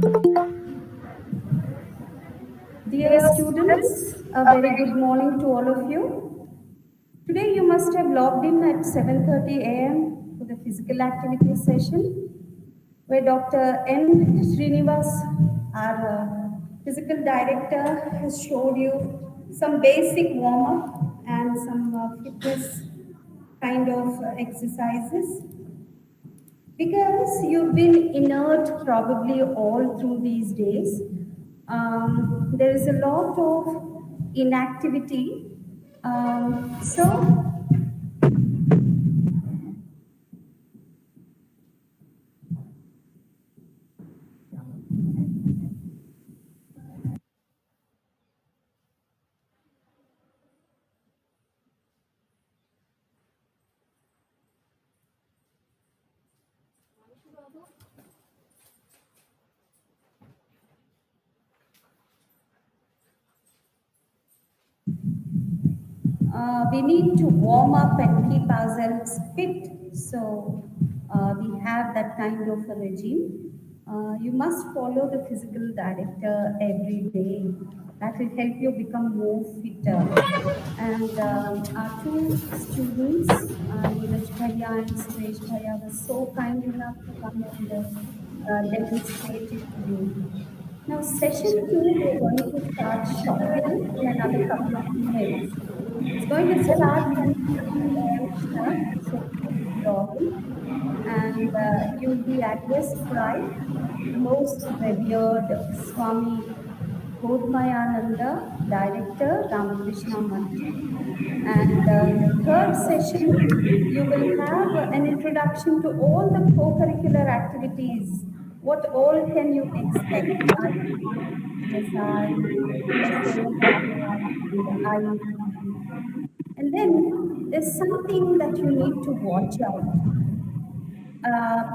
Dear students, a very good morning to all of you. Today you must have logged in at 7:30 a.m. for the physical activity session, where Dr. N. Srinivas, our physical director, has showed you some basic warm-up and some fitness kind of exercises. Because you've been inert probably all through these days, there is a lot of inactivity. So we need to warm up and keep ourselves fit. So we have that kind of a regime. You must follow the physical director every day. That will help you become more fitter. And our two students, Neeraj Bhaiya and Suresh Bhaiya, were so kind enough to come and demonstrate it to you. Now, session 2, we're going to start shortly in another couple of minutes. It's going to start from 7 a.m. sharp, so please log in. And you'll be addressed by most revered Swami Bodhamayananda, Director, Ramakrishna Maturi. And third session, you will have an introduction to all the co-curricular activities. What all can you expect? And then there's something that you need to watch out.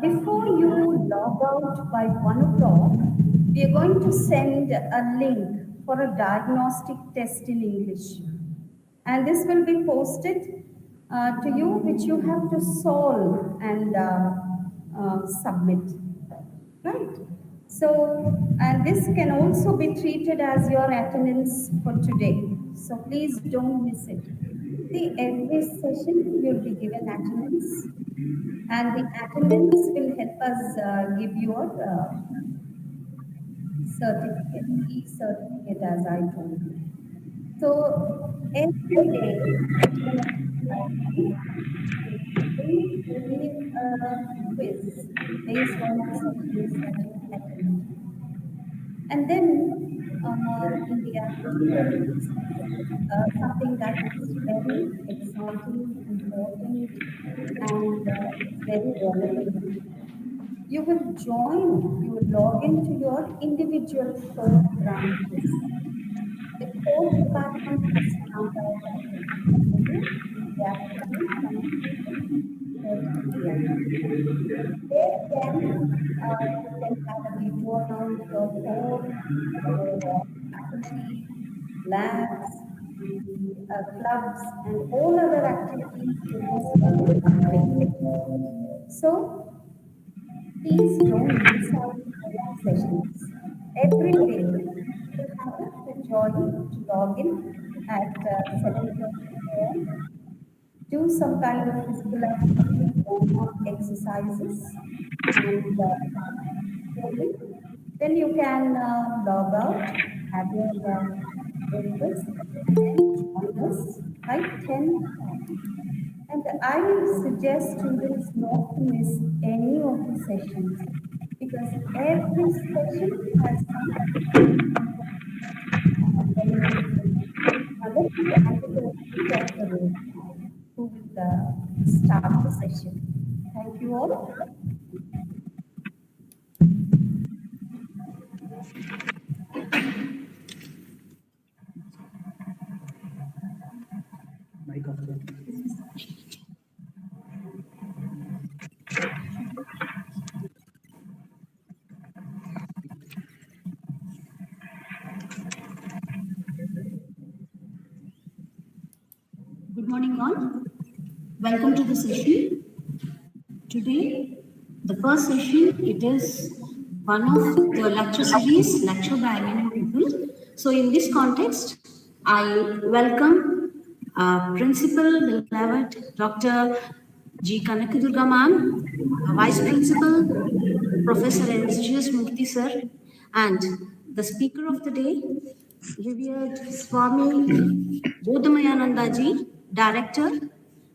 Before you log out by 1 o'clock, we are going to send a link for a diagnostic test in English. And this will be posted to you, which you have to solve and submit. Right? So, and this can also be treated as your attendance for today. So please don't miss it. See, every session you'll be given attendance, and the attendance will help us give you a certificate, e-certificate, as I told you. So every day, a quiz based on the sessions that you attend. And then in the afternoon, something that is very exciting, important, and it's very relevant. You will join, you will log into your individual program quiz. The core department is found out in the afternoon from 2 to 3 p.m. There you can have a detour around your home, your faculty, labs, the clubs, and all other activities in this. So please don't miss out on sessions. Every day you have to join to log in at 7:30 a.m. Do some kind of physical activity, warm-up exercises, and then you can log out, have your breakfast, and join us by 10. And I suggest students not to miss any of the sessions because every session has some benefit. Now let me hand it over to Dr. Ray, who will start the session. Thank you all. Good morning all. Welcome to the session. Today, the first session, it is one of the lecture series, lecture by many people. So in this context, I welcome Principal Beloved Dr. G. Kanakadurga ma'am, Vice Principal Professor S.G.S. Murthy sir, and the speaker of the day, revered Swami Bodhamayananda ji, Director,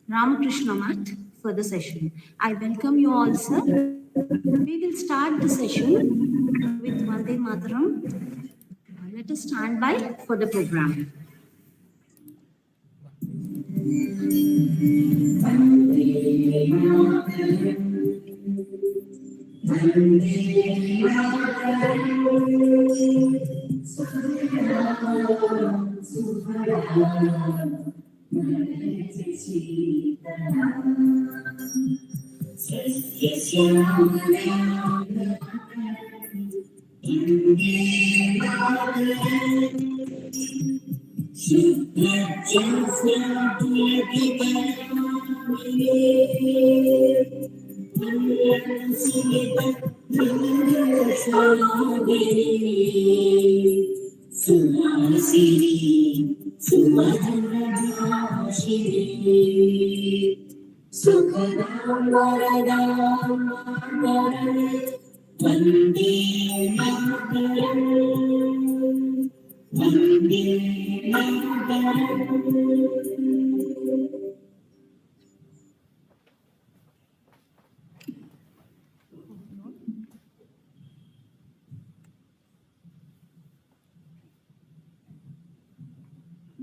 Ramakrishna Math, for the session. I welcome you all, sir. We will start the session with Vande Mataram. Let us stand by for the program.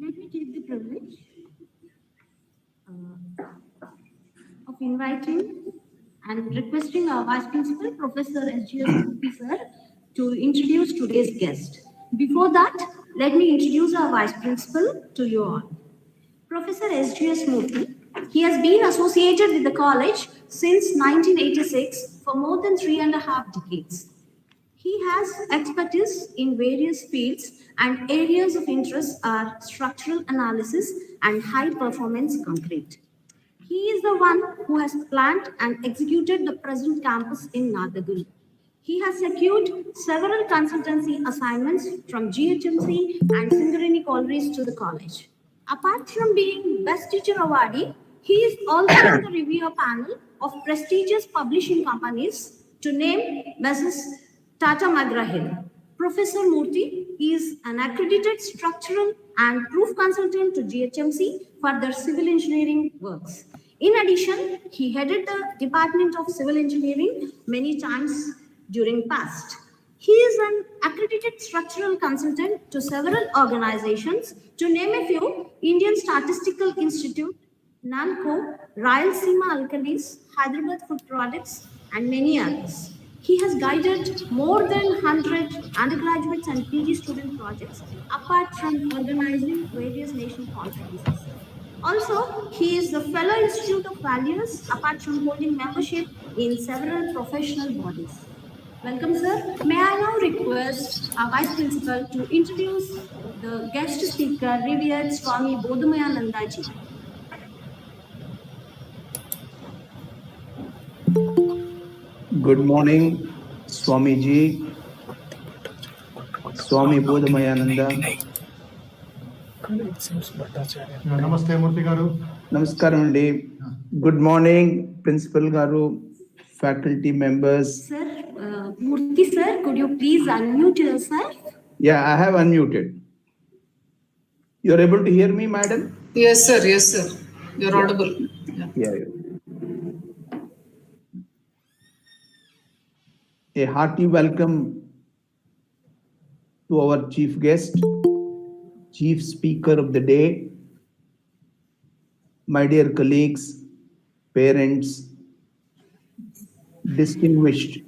Let me take the privilege of inviting and requesting our Vice Principal, Professor S.G.S. Murthy sir, to introduce today's guest. Before that, let me introduce our Vice Principal to you all. Professor S.G.S. Murthy, he has been associated with the college since 1986 for more than 3.5 decades. He has expertise in various fields, and areas of interest are structural analysis and high performance concrete. He is the one who has planned and executed the present campus in Nadagul. He has secured several consultancy assignments from GHMC and Singareni Collieries to the college. Apart from being Best Teacher Awardee, he is also on the reviewer panel of prestigious publishing companies, to name Mrs. Tata McGraw-Hill. Professor Murthy is an accredited structural and proof consultant to GHMC for their civil engineering works. In addition, he headed the Department of Civil Engineering many times during past. He is an accredited structural consultant to several organizations, to name a few: Indian Statistical Institute, NAMCO, Rayalaseema Alkalis, Hyderabad Food Products, and many others. He has guided more than 100 undergraduates and PG student projects, apart from organizing various national conferences. Also, he is the Fellow Institute of Values, apart from holding membership in several professional bodies. Welcome, sir. May I now request our Vice Principal to introduce the guest speaker, revered Swami Bodhamayananda ji. Good morning, Swamiji, Swami Bodhamayananda. Namaste, Murthy Garu. Namaskaram andi. Good morning, Principal Garu, faculty members. Sir, Murthy sir, could you please unmute yourself? Yeah, I have unmuted. You are able to hear me, madam? Yes, sir. Yes, sir. You're audible. Yeah. A hearty welcome to our chief guest, chief speaker of the day, my dear colleagues, parents, distinguished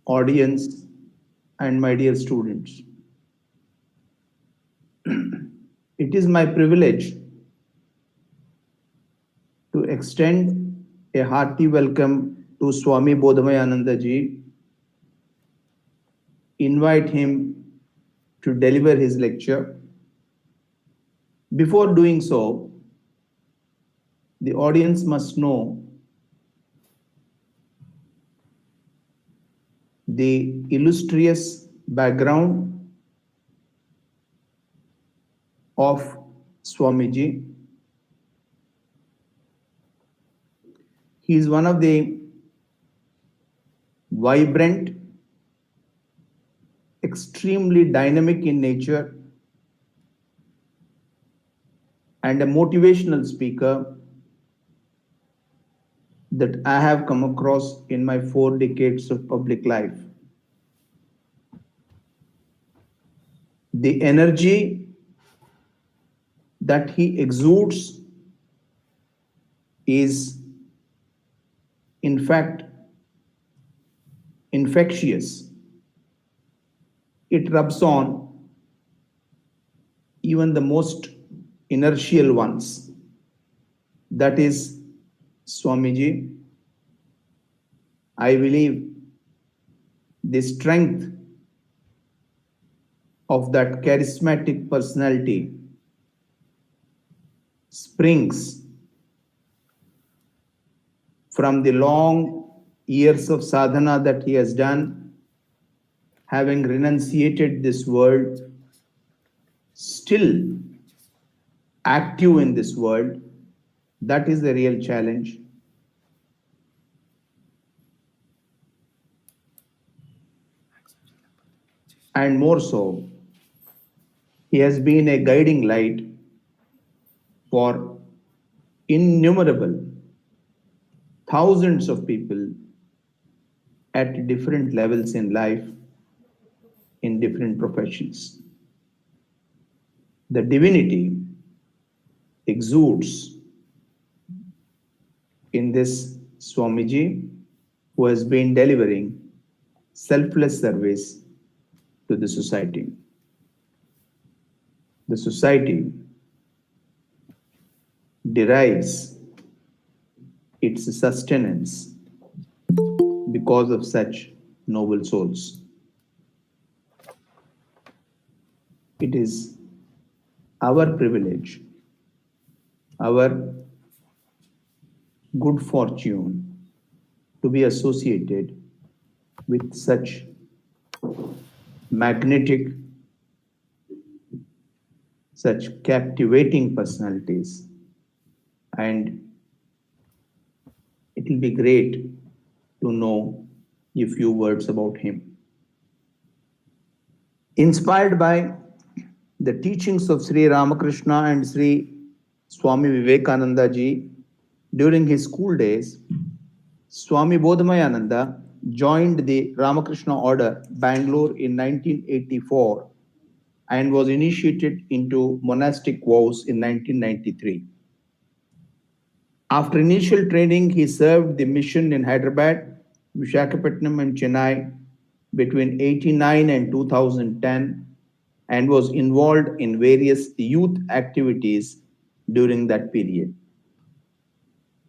audience, and my dear students. It is my privilege to extend a hearty welcome to Swami Bodhamayananda ji, invite him to deliver his lecture. Before doing so, the audience must know the illustrious background of Swamiji. He is one of the vibrant, extremely dynamic in nature, and a motivational speaker that I have come across in my 4 decades of public life. The energy that he exudes is, in fact, infectious. It rubs on even the most inertial ones. That is Swamiji. I believe the strength of that charismatic personality springs from the long years of sadhana that he has done, having renunciated this world, still active in this world. That is the real challenge. And more so, he has been a guiding light for innumerable thousands of people at different levels in life, in different professions. The divinity exudes in this Swamiji, who has been delivering selfless service to the society. The society derives its sustenance because of such noble souls. It is our privilege, our good fortune to be associated with such magnetic, such captivating personalities. And it will be great to know a few words about him. Inspired by the teachings of Sri Ramakrishna and Sri Swami Vivekananda ji, during his school days, Swami Bodhamayananda joined the Ramakrishna order, Bangalore, in 1984 and was initiated into monastic vows in 1993. After initial training, he served the mission in Hyderabad, Visakhapatnam and Chennai between 89 and 2010 and was involved in various youth activities during that period.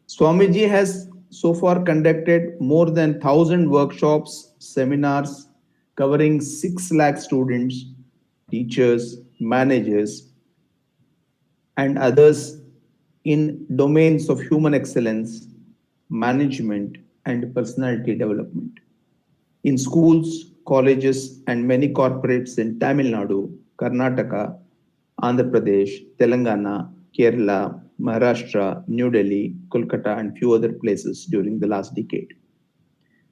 Swamiji has so far conducted more than 1,000 workshops, seminars covering 6 lakh students, teachers, managers, and others in domains of human excellence, management, and personality development. In schools, colleges, and many corporates in Tamil Nadu, Karnataka, Andhra Pradesh, Telangana, Kerala, Maharashtra, New Delhi, Kolkata, and few other places during the last decade.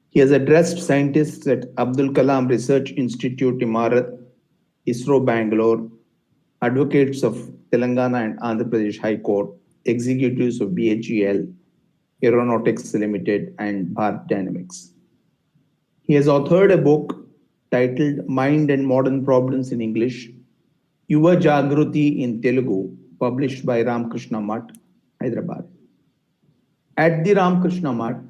He has addressed scientists at Abdul Kalam Research Institute, IMARAT, ISRO Bangalore, advocates of Telangana and Andhra Pradesh High Court, executives of BHEL, Aeronautics Limited, and Bharat Dynamics. He has authored a book titled Mind and Modern Problems in English, Yuva Jagruti in Telugu, published by Ramakrishna Math, Hyderabad. At the Ramakrishna Math,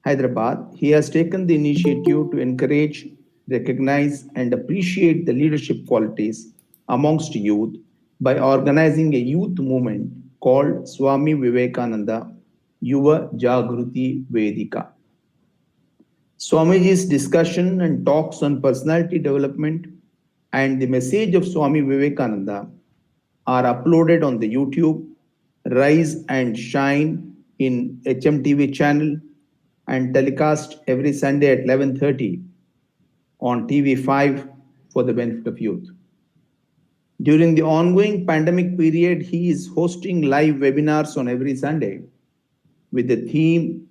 Hyderabad, he has taken the initiative to encourage, recognize, and appreciate the leadership qualities amongst youth by organizing a youth movement called Swami Vivekananda Yuva Jagruti Vedika. Swamiji's discussion and talks on personality development and the message of Swami Vivekananda are uploaded on the YouTube Rise and Shine in HMTV channel and telecast every Sunday at 11:30 on TV5 for the benefit of youth. During the ongoing pandemic period, he is hosting live webinars on every Sunday with the theme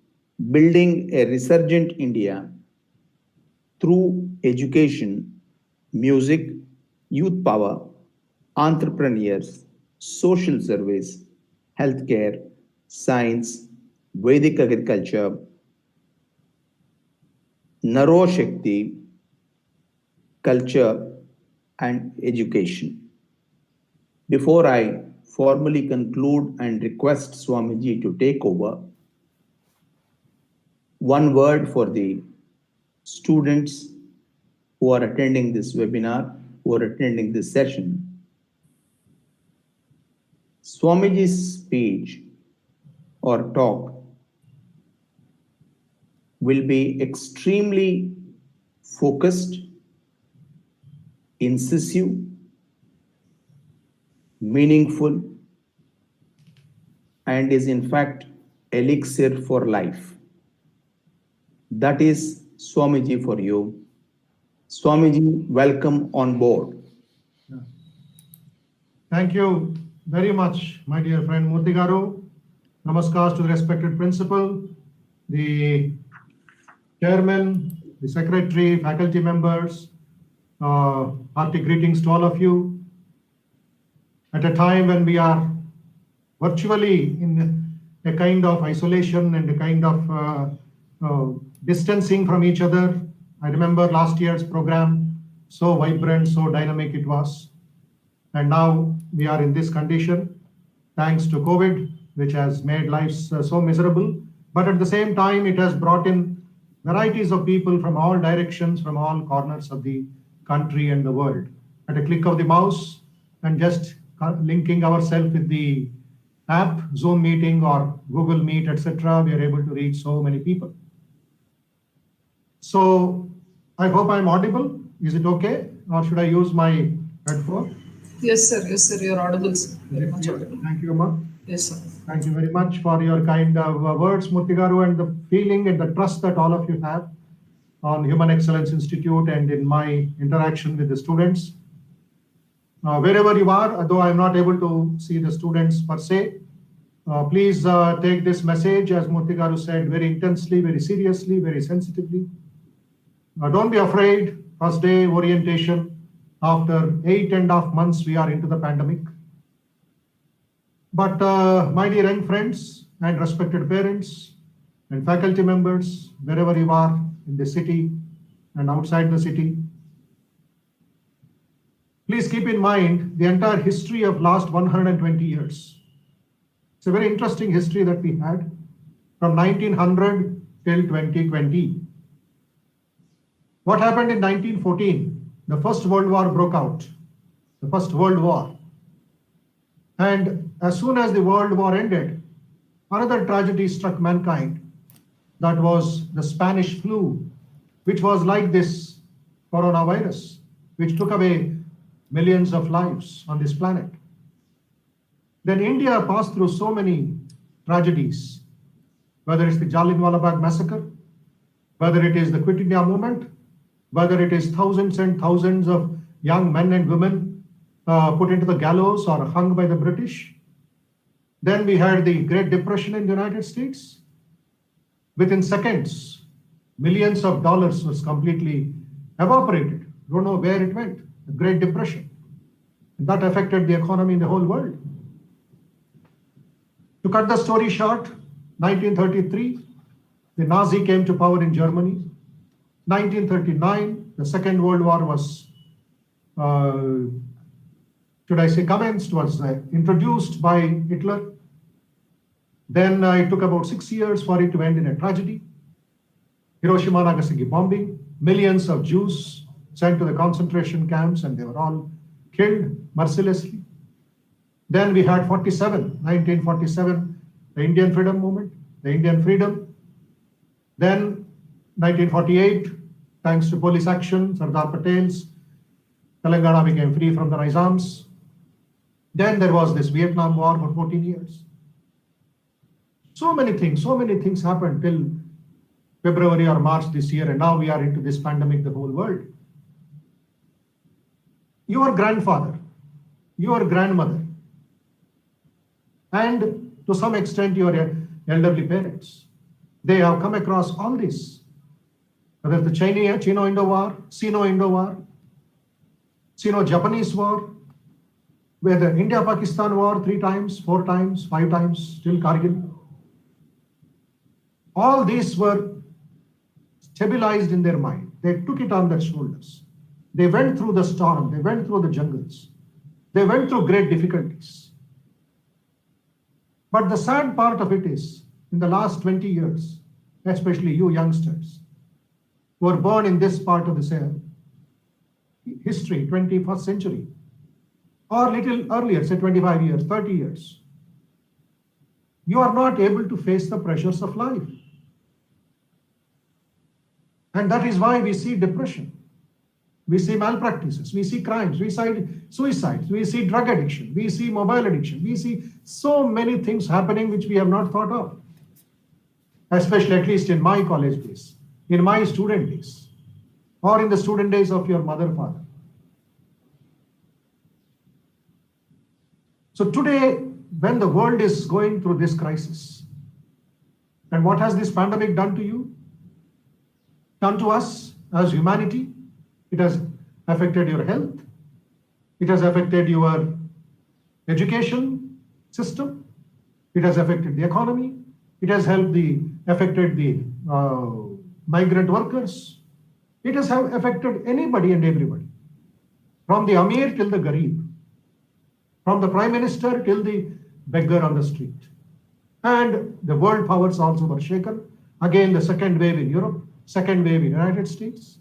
Building a Resurgent India through education, music, youth power, entrepreneurs, social service, healthcare, science, Vedic agriculture, Naro Shakti, culture, and education. Before I formally conclude and request Swamiji to take over, one word for the students who are attending this webinar, who are attending this session. Swamiji's speech or talk will be extremely focused, incisive, meaningful, and is in fact elixir for life. That is Swamiji for you. Swamiji, welcome on board. Thank you very much, my dear friend Murthy Garu. Namaskar to the respected principal, the chairman, the secretary, faculty members, hearty greetings to all of you. At a time when we are virtually in a kind of isolation and a kind of distancing from each other. I remember last year's program, so vibrant, so dynamic it was. And now we are in this condition, thanks to COVID, which has made lives so miserable. But at the same time, it has brought in varieties of people from all directions, from all corners of the country and the world. At a click of the mouse and just linking ourselves with the app, Zoom meeting or Google Meet, etc., we are able to reach so many people. So I hope I'm audible. Is it okay? Or should I use my headphone? Yes, sir. Yes, sir. You're audible, sir. Very much audible. Thank you, Amma. Yes, sir. Thank you very much for your kind of words, Murthy Garu, and the feeling and the trust that all of you have on Human Excellence Institute and in my interaction with the students. Wherever you are, though I'm not able to see the students per se, please take this message, as Murthy Garu said, very intensely, very seriously, very sensitively. Don't be afraid. First day orientation. After 8.5 months, we are into the pandemic. But my dear young friends and respected parents and faculty members, wherever you are in the city and outside the city, please keep in mind the entire history of last 120 years. It's a very interesting history that we had from 1900 till 2020. What happened in 1914? The First World War broke out, the First World War. And as soon as the World War ended, another tragedy struck mankind. That was the Spanish flu, which was like this coronavirus, which took away millions of lives on this planet. Then India passed through so many tragedies, whether it's the Jallianwala Bagh massacre, whether it is the Quit India movement, whether it is thousands and thousands of young men and women put into the gallows or hung by the British. Then we had the Great Depression in the United States. Within seconds, millions of dollars was completely evaporated. Don't know where it went. The Great Depression. That affected the economy in the whole world. To cut the story short, 1933, the Nazi came to power in Germany. 1939, the Second World War was, commenced, was introduced by Hitler. Then it took about 6 years for it to end in a tragedy. Hiroshima, Nagasaki bombing, millions of Jews sent to the concentration camps and they were all killed mercilessly. Then we had 1947, the Indian freedom movement, the Indian freedom. Then 1948, thanks to police action, Sardar Patel's, Telangana became free from the Nizams. Then there was this Vietnam War for 14 years. So many things happened till February or March this year, and now we are into this pandemic, the whole world. your grandfather, your grandmother, and to some extent your elderly parents. They have come across all this. Whether the Chino-Indo War, Sino-Indo War, Sino-Japanese War, whether India-Pakistan War 3 times, 4 times, 5 times, till Kargil. All these were stabilized in their mind. They took it on their shoulders. They went through the storm. They went through the jungles. They went through great difficulties. But the sad part of it is, in the last 20 years, especially you youngsters, who are born in this part of the history, 21st century, or little earlier, say 25 years, 30 years, you are not able to face the pressures of life. And that is why we see depression. We see malpractices, we see crimes, we see suicides, we see drug addiction, we see mobile addiction, we see so many things happening which we have not thought of. Especially at least in my college days, in my student days, or in the student days of your mother, father. So today, when the world is going through this crisis, and what has this pandemic done to you? Done to us as humanity? It has affected your health. It has affected your education system. It has affected the economy. It has affected the migrant workers. It has affected anybody and everybody, from the Amir till the Garib, from the Prime Minister till the beggar on the street. And the world powers also were shaken. Again, the second wave in Europe, second wave in the United States.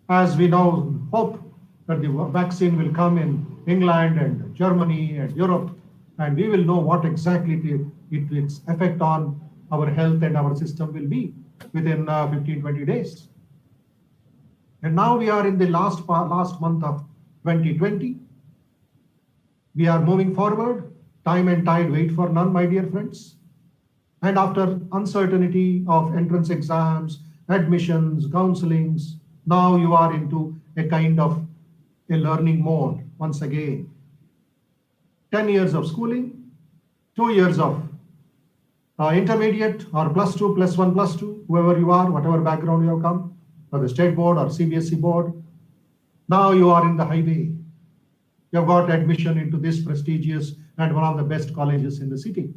As we now hope that the vaccine will come in England and Germany and Europe, and we will know what exactly its effect on our health and our system will be within 15-20 days. And now we are in the last month of 2020. We are moving forward. Time and tide wait for none, my dear friends. And after uncertainty of entrance exams, admissions, counselings, now you are into a kind of a learning mode once again. 10 years of schooling, 2 years of intermediate or +2, +1, +2, whoever you are, whatever background you have come, or the state board or CBSE board. Now you are in the highway. You have got admission into this prestigious and one of the best colleges in the city.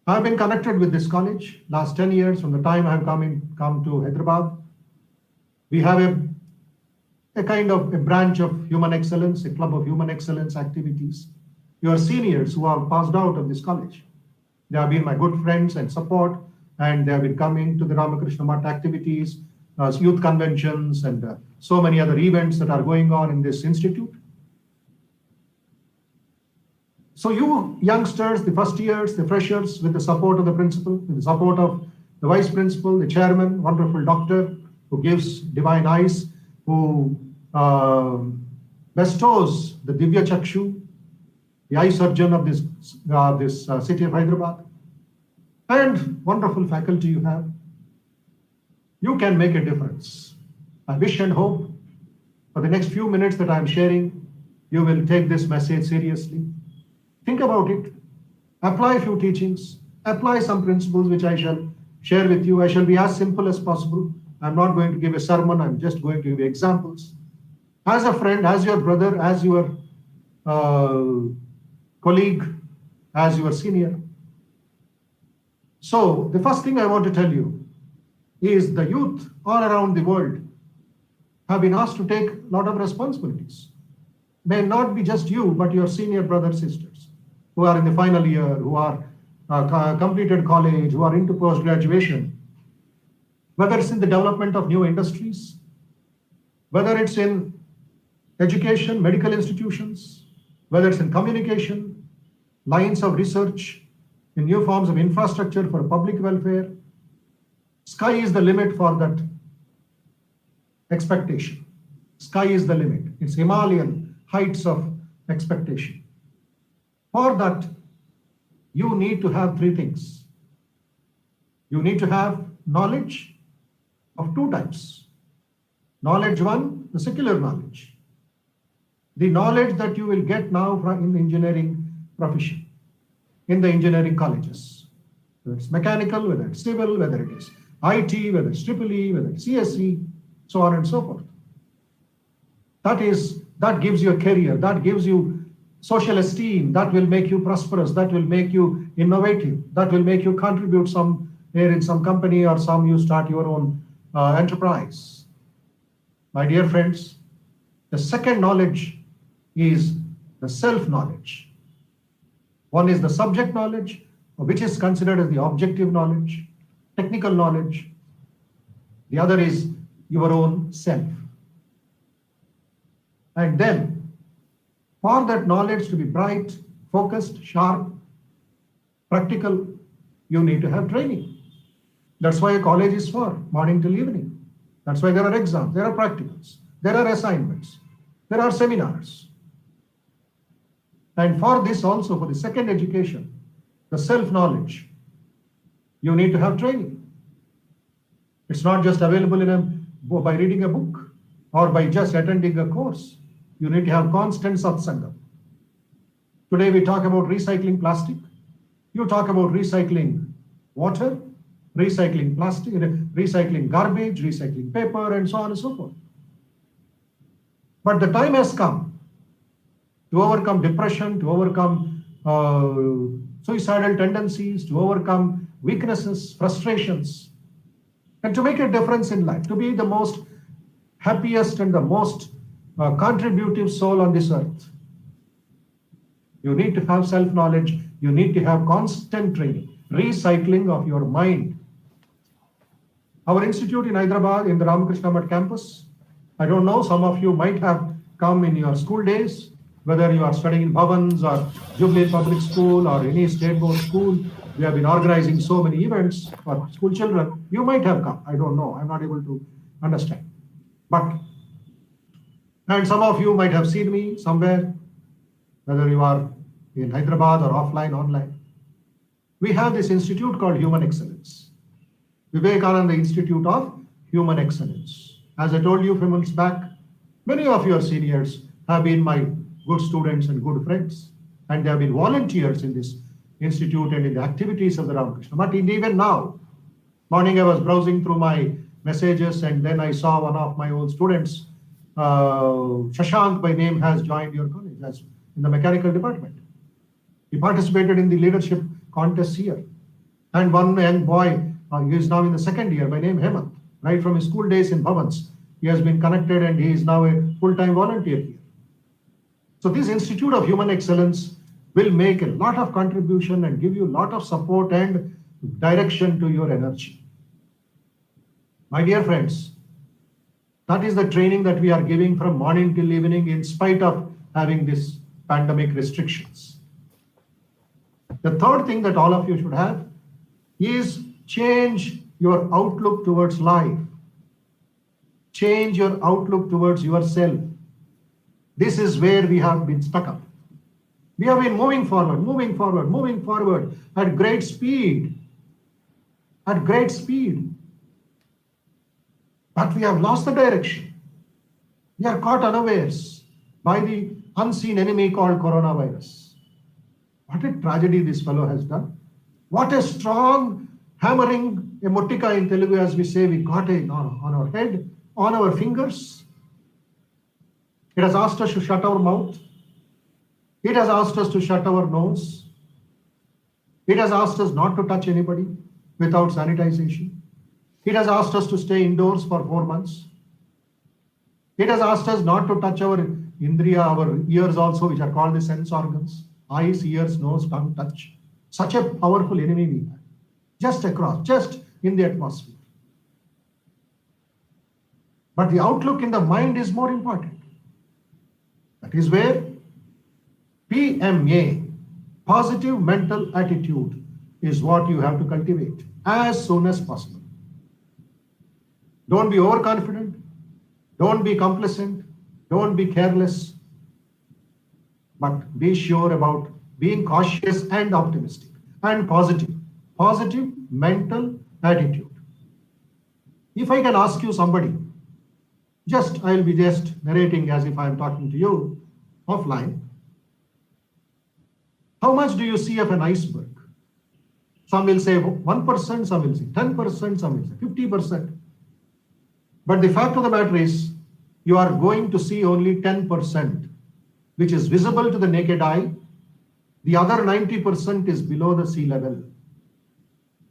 I have been connected with this college last 10 years from the time I have come to Hyderabad. We have a kind of a branch of human excellence, a club of human excellence activities. Your seniors who have passed out of this college, they have been my good friends and support, and they have been coming to the Ramakrishna Math activities, youth conventions, and so many other events that are going on in this institute. So you youngsters, the first years, the freshers, with the support of the principal, with the support of the vice principal, the chairman, wonderful doctor, who gives divine eyes, who bestows the Divya Chakshu, the eye surgeon of this city of Hyderabad, and wonderful faculty you have. You can make a difference. I wish and hope for the next few minutes that I am sharing, you will take this message seriously. Think about it. Apply a few teachings. Apply some principles which I shall share with you. I shall be as simple as possible. I'm not going to give a sermon. I'm just going to give examples. As a friend, as your brother, as your colleague, as your senior. So the first thing I want to tell you is the youth all around the world have been asked to take a lot of responsibilities. May not be just you, but your senior brothers, sisters, who are in the final year, who are completed college, who are into post-graduation. Whether it's in the development of new industries, whether it's in education, medical institutions, whether it's in communication, lines of research, in new forms of infrastructure for public welfare. Sky is the limit for that expectation. Sky is the limit. It's Himalayan heights of expectation. For that, you need to have 3 things. You need to have knowledge of 2 types. Knowledge one, the secular knowledge. The knowledge that you will get now from in the engineering profession, in the engineering colleges. Whether it's mechanical, whether it's civil, whether it is IT, whether it's EEE, whether it's CSE, so on and so forth. That gives you a career, that gives you social esteem, that will make you prosperous, that will make you innovative, that will make you contribute somewhere in some company or you start your own enterprise. My dear friends, the second knowledge is the self-knowledge. One is the subject knowledge, which is considered as the objective knowledge, technical knowledge. The other is your own self. And then, for that knowledge to be bright, focused, sharp, practical, you need to have training. That's why a college is for, morning till evening. That's why there are exams, there are practicals, there are assignments, there are seminars. And for this also, for the second education, the self-knowledge, you need to have training. It's not just available by reading a book or by just attending a course. You need to have constant satsanga. Today we talk about recycling plastic. You talk about recycling water, recycling plastic, recycling garbage, recycling paper, and so on and so forth. But the time has come to overcome depression, to overcome suicidal tendencies, to overcome weaknesses, frustrations, and to make a difference in life, to be the most happiest and the most contributive soul on this earth. You need to have self-knowledge. You need to have constant training, recycling of your mind. Our institute in Hyderabad, in the Ramakrishna Math campus, I don't know, some of you might have come in your school days, whether you are studying in Bhavans or Jubilee Public School or any state board school. We have been organizing so many events for school children. You might have come. I don't know. I'm not able to understand. And some of you might have seen me somewhere, whether you are in Hyderabad or offline, online. We have this institute called Human Excellence, Vivekananda Institute of Human Excellence. As I told you a few months back, many of your seniors have been my good students and good friends, and they have been volunteers in this institute and in the activities of the Ramakrishna. But even now, morning I was browsing through my messages, and then I saw one of my old students, Shashank by name, has joined your college as in the mechanical department. He participated in the leadership contest here. And one young boy, he is now in the second year, by name Hemant, right from his school days in Bhavans. He has been connected and he is now a full-time volunteer here. So this Institute of Human Excellence will make a lot of contribution and give you a lot of support and direction to your energy. My dear friends, that is the training that we are giving from morning till evening in spite of having this pandemic restrictions. The third thing that all of you should have is change your outlook towards life. Change your outlook towards yourself. This is where we have been stuck up. We have been moving forward at great speed. But we have lost the direction. We are caught unawares by the unseen enemy called coronavirus. What a tragedy this fellow has done. What a strong hammering, a motika in Telugu, as we say, we got it on our head, on our fingers. It has asked us to shut our mouth. It has asked us to shut our nose. It has asked us not to touch anybody without sanitization. It has asked us to stay indoors for 4 months. It has asked us not to touch our indriya, our ears also, which are called the sense organs. Eyes, ears, nose, tongue, touch. Such a powerful enemy we have. Just across, just in the atmosphere. But the outlook in the mind is more important. That is where PMA, positive mental attitude, is what you have to cultivate as soon as possible. Don't be overconfident. Don't be complacent. Don't be careless. But be sure about being cautious and optimistic and positive. Positive mental attitude. If I can ask you somebody, I'll be just narrating as if I'm talking to you offline. How much do you see of an iceberg? Some will say 1%, some will say 10%, some will say 50%. But the fact of the matter is, you are going to see only 10%, which is visible to the naked eye. The other 90% is below the sea level.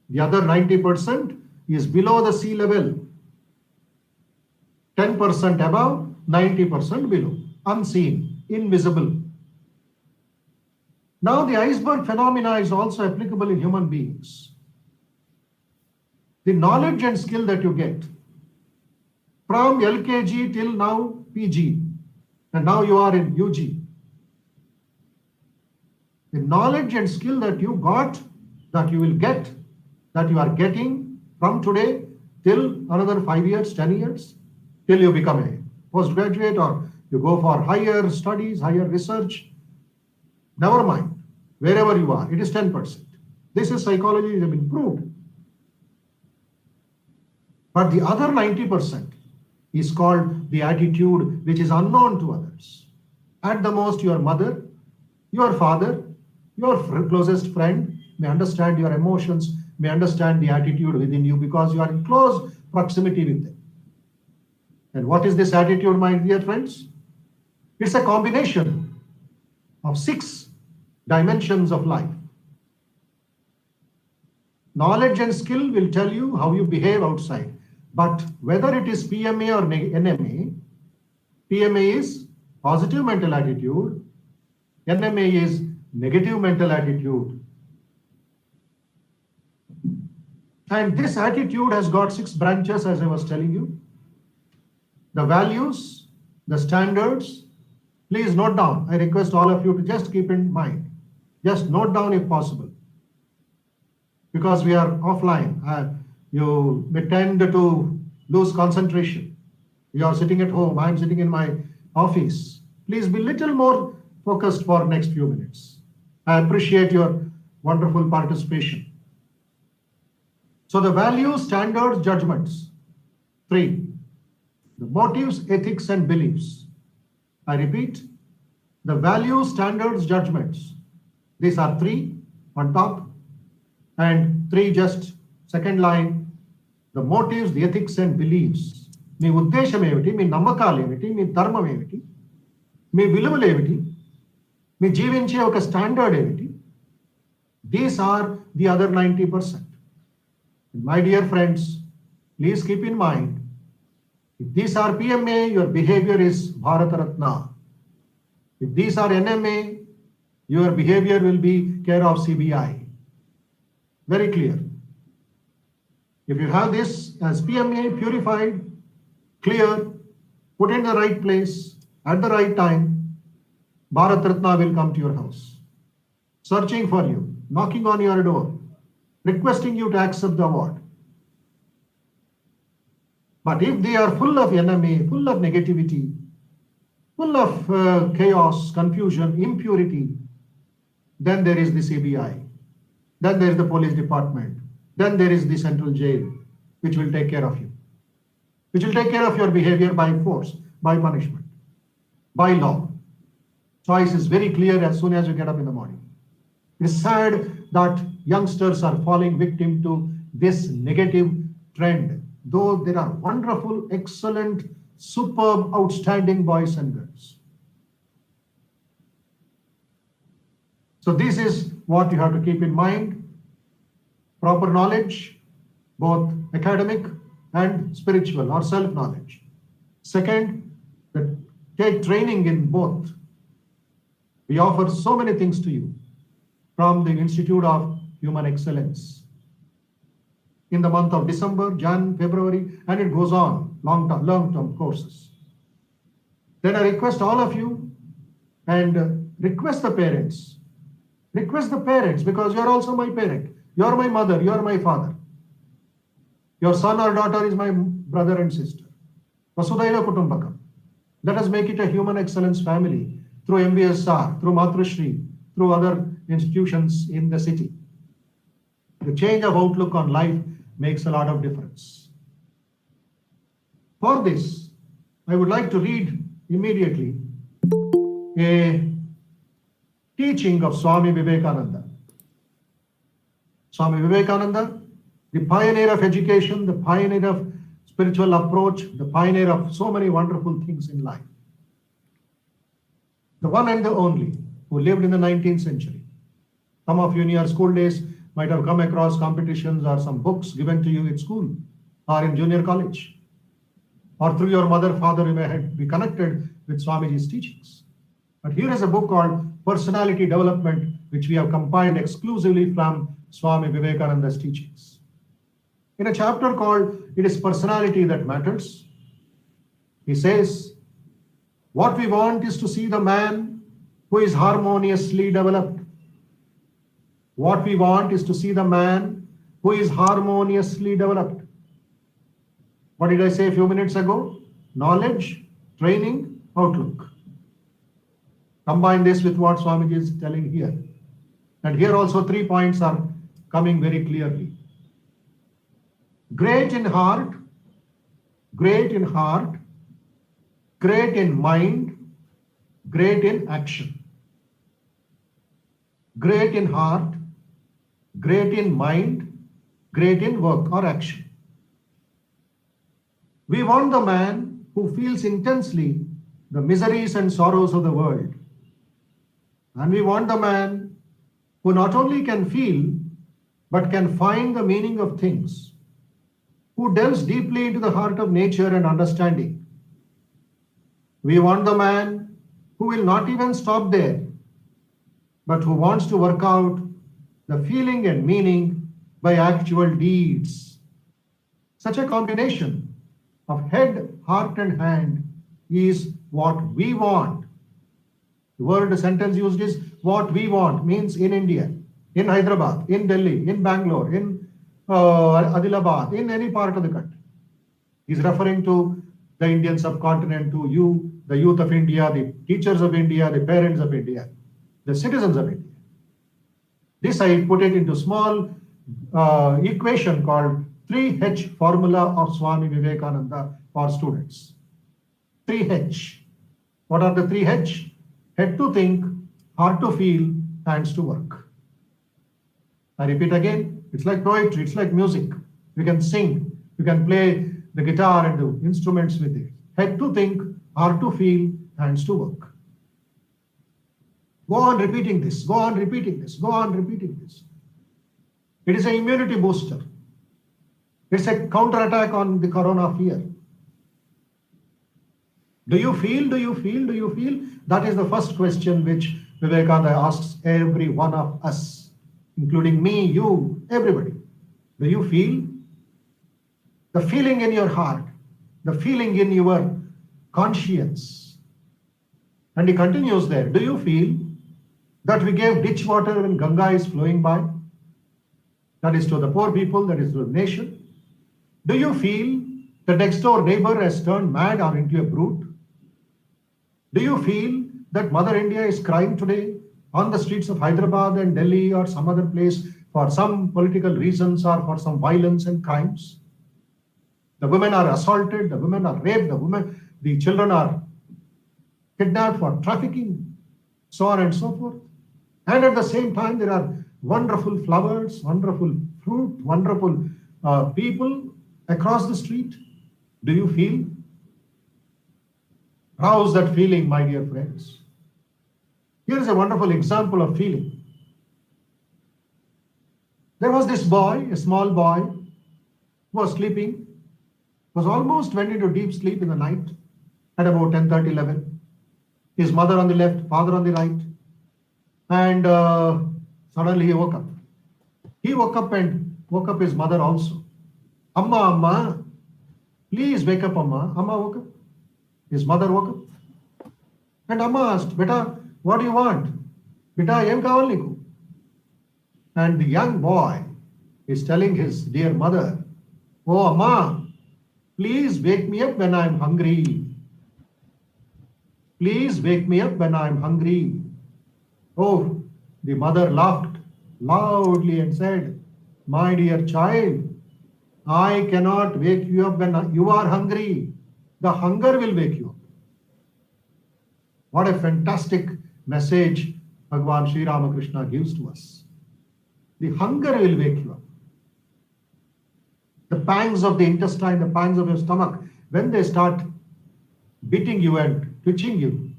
The other 90% is below the sea level. 10% above, 90% below. Unseen, invisible. Now the iceberg phenomena is also applicable in human beings. The knowledge and skill that you get from LKG till now PG, and now you are in UG. The knowledge and skill that you got, that you will get, that you are getting from today till another 5 years, 10 years, till you become a postgraduate or you go for higher studies, higher research. Never mind, wherever you are, it is 10%. This is psychology, it has been proved. But the other 90% is called the attitude, which is unknown to others. At the most, your mother, your father, your closest friend may understand your emotions, may understand the attitude within you because you are in close proximity with them. And what is this attitude, my dear friends? It's a combination of 6 dimensions of life. Knowledge and skill will tell you how you behave outside. But whether it is PMA or NMA, PMA is positive mental attitude, NMA is negative mental attitude. And this attitude has got 6 branches, as I was telling you. The values, the standards. Please note down. I request all of you to just keep in mind. Just note down if possible. Because we are offline. You may tend to lose concentration. You are sitting at home. I am sitting in my office. Please be a little more focused for next few minutes. I appreciate your wonderful participation. So the values, standards, judgments. 3. The motives, ethics, and beliefs. I repeat, the values, standards, judgments. These are 3 on top, and 3 just second line. The motives, the ethics, and beliefs. మీ ఉద్దేశం ఏమిటి, మీ నమ్మకాలు ఏమిటి, మీ ధర్మం ఏమిటి, మీ విలువలు ఏమిటి, మీ జీవించే ఒక స్టాండర్డ్ ఏమిటి. These are the other 90%. My dear friends, please keep in mind, if these are PMA, your behavior is Bharata Ratna. If these are NMA, your behavior will be care of CBI. Very clear. If you have this as PMA, purified, clear, put in the right place, at the right time, Bharat Ratna will come to your house, searching for you, knocking on your door, requesting you to accept the award. But if they are full of enemy, full of negativity, full of chaos, confusion, impurity, then there is the CBI, then there is the police department, then there is the central jail, which will take care of you, which will take care of your behavior by force, by punishment, by law. Choice is very clear as soon as you get up in the morning. It is sad that youngsters are falling victim to this negative trend, though there are wonderful, excellent, superb, outstanding boys and girls. So this is what you have to keep in mind. Proper knowledge, both academic and spiritual or self-knowledge. Second, take training in both. We offer so many things to you from the Institute of Human Excellence. In the month of December, Jan, February, and it goes on, long-term courses. Then I request all of you and request the parents. Request the parents because you are also my parent. You are my mother, you are my father. Your son or daughter is my brother and sister. Vasudhaiva Kutumbakam. Let us make it a human excellence family through MBSR, through Maturi, through other institutions in the city. The change of outlook on life makes a lot of difference. For this, I would like to read immediately a teaching of Swami Vivekananda. Swami Vivekananda, the pioneer of education, the pioneer of spiritual approach, the pioneer of so many wonderful things in life. The one and the only who lived in the 19th century. Some of you in your school days might have come across competitions or some books given to you at school or in junior college. Or through your mother, father, you may be connected with Swamiji's teachings. But here is a book called Personality Development, which we have compiled exclusively from Swami Vivekananda's teachings. In a chapter called It is Personality That Matters, he says, what we want is to see the man who is harmoniously developed. What we want is to see the man who is harmoniously developed. What did I say a few minutes ago? Knowledge, training, outlook. Combine this with what Swamiji is telling here. And here also 3 points are coming very clearly. Great in heart, great in heart, great in mind, great in action. Great in heart, great in mind, great in work or action. We want the man who feels intensely the miseries and sorrows of the world. And we want the man who not only can feel, but can find the meaning of things, who delves deeply into the heart of nature and understanding. We want the man who will not even stop there, but who wants to work out the feeling and meaning by actual deeds. Such a combination of head, heart, and hand is what we want. The word, the sentence used is what we want, means in India, in Hyderabad, in Delhi, in Bangalore, in Adilabad, in any part of the country. He's referring to the Indian subcontinent, to you, the youth of India, the teachers of India, the parents of India, the citizens of India. This I put it into small equation called 3H formula of Swami Vivekananda for students. 3H. What are the 3H? Head to think, heart to feel, hands to work. I repeat again, it's like poetry, it's like music. You can sing, you can play the guitar and the instruments with it. Head to think, heart to feel, hands to work. Go on repeating this, go on repeating this, go on repeating this. It is an immunity booster. It's a counterattack on the corona fear. Do you feel? Do you feel? Do you feel? That is the first question which Vivekananda asks every one of us, including me, you, everybody. Do you feel? The feeling in your heart, the feeling in your conscience. And he continues there. Do you feel that we gave ditch water when Ganga is flowing by? That is to the poor people, that is to the nation. Do you feel the next door neighbor has turned mad or into a brute? Do you feel that Mother India is crying today on the streets of Hyderabad and Delhi or some other place for some political reasons or for some violence and crimes? The women are assaulted, the women are raped, the children are kidnapped for trafficking, so on and so forth. And at the same time, there are wonderful flowers, wonderful fruit, wonderful people across the street. Do you feel? Rouse that feeling, my dear friends. Here is a wonderful example of feeling. There was this boy, a small boy, who was sleeping, was almost went into deep sleep in the night at about 10:30, 11. His mother on the left, father on the right. And suddenly he woke up. He woke up and woke up his mother also. Amma, Amma, please wake up, Amma. Amma woke up. His mother woke up. And Amma asked, Beta, what do you want? Beta, em kaval niku? And the young boy is telling his dear mother, oh, Amma, please wake me up when I'm hungry. Please wake me up when I'm hungry. Oh, the mother laughed loudly and said, my dear child, I cannot wake you up when you are hungry. The hunger will wake you up. What a fantastic message Bhagavan Sri Ramakrishna gives to us. The hunger will wake you up. The pangs of the intestine, the pangs of your stomach, when they start beating you and twitching you,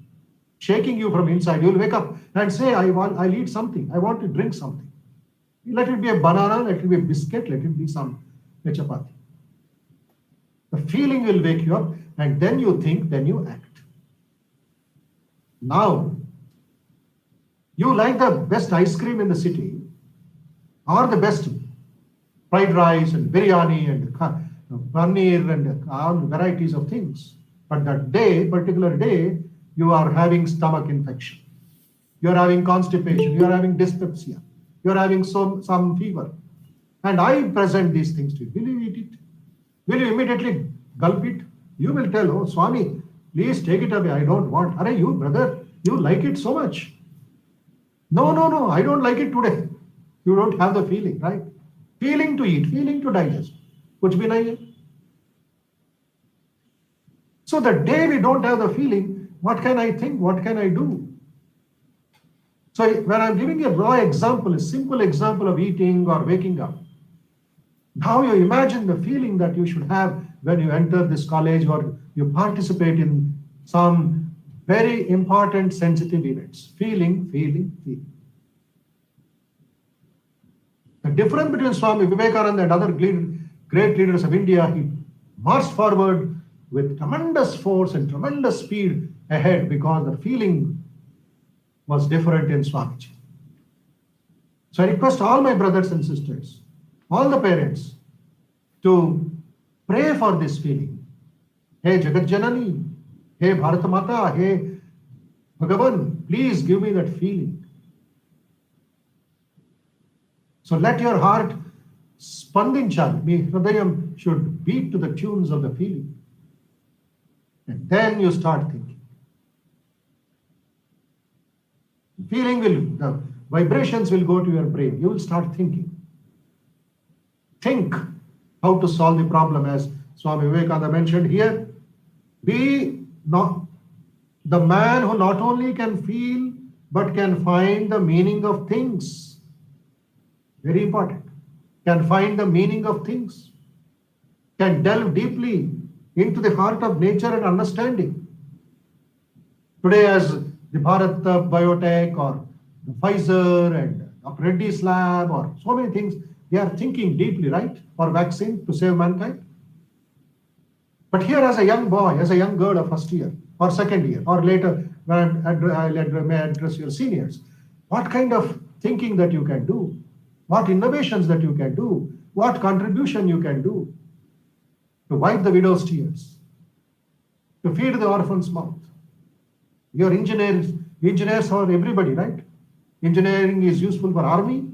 shaking you from inside, you will wake up and say, I'll eat something. I want to drink something. Let it be a banana, let it be a biscuit, let it be some chapati. The feeling will wake you up, and then you think, then you act. Now, you like the best ice cream in the city, or the best fried rice and biryani and paneer and all varieties of things. But that day, particular day, you are having stomach infection. You are having constipation. You are having dyspepsia. You are having some fever. And I present these things to you. Will you eat it? Will you immediately gulp it? You will tell, oh, Swami, please take it away. I don't want. Are you, brother? You like it so much. No, I don't like it today. You don't have the feeling, right? Feeling to eat, feeling to digest. Kuch bhi nahi hai. So the day we don't have the feeling, what can I think? What can I do? So when I'm giving a raw example, a simple example of eating or waking up, now you imagine the feeling that you should have when you enter this college or you participate in some very important sensitive events. Feeling. The difference between Swami Vivekananda and other great leaders of India, he marched forward with tremendous force and tremendous speed ahead because the feeling was different in Swamiji. So I request all my brothers and sisters, all the parents, to pray for this feeling. Hey Jagat Janani, hey Bharat Mata, hey Bhagavan, please give me that feeling. So let your heart spandinchal, hridayam should beat to the tunes of the feeling. And then you start thinking. The vibrations will go to your brain. You will start thinking. Think how to solve the problem, as Swami Vivekananda mentioned here. Be not the man who not only can feel, but can find the meaning of things. Very important. Can find the meaning of things. Can delve deeply into the heart of nature and understanding. Today, as the Bharat Biotech or the Pfizer and Reddy's Lab or so many things, they are thinking deeply, right, for vaccine to save mankind. But here, as a young boy, as a young girl of first year or second year, or later when I may address your seniors, what kind of thinking that you can do, what innovations that you can do, what contribution you can do to wipe the widow's tears, to feed the orphan's mouth. Your engineers are everybody, right? Engineering is useful for army.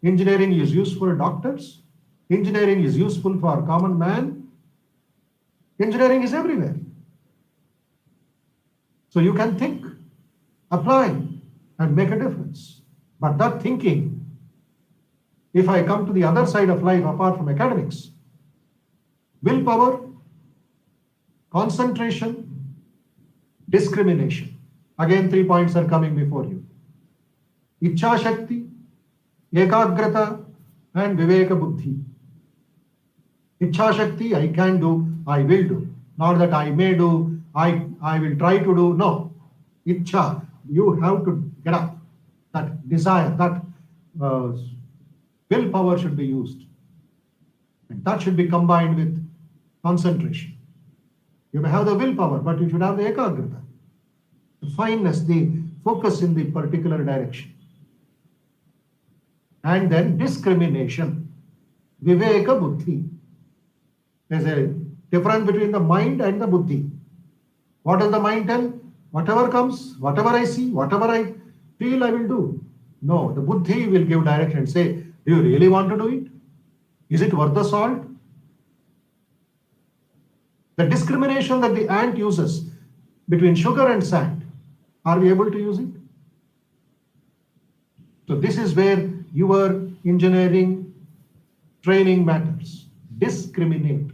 Engineering is useful for doctors. Engineering is useful for common man. Engineering is everywhere. So you can think, apply, and make a difference. But that thinking, if I come to the other side of life apart from academics, willpower, concentration, discrimination. Again, 3 points are coming before you. Ichha Shakti, Ekagrata, and Viveka Buddhi. Ichha Shakti, I can do, I will do. Not that I may do, I will try to do. No. Ichha, you have to get up. That desire, that willpower should be used. And that should be combined with concentration. You may have the willpower, but you should have the ekagrata, the fineness, the focus in the particular direction. And then discrimination, viveka buddhi. There's a difference between the mind and the buddhi. What does the mind tell? Whatever comes, whatever I see, whatever I feel, I will do. No, the buddhi will give direction and say, do you really want to do it? Is it worth the salt? The discrimination that the ant uses between sugar and sand, are we able to use it? So this is where your engineering training matters. Discriminate.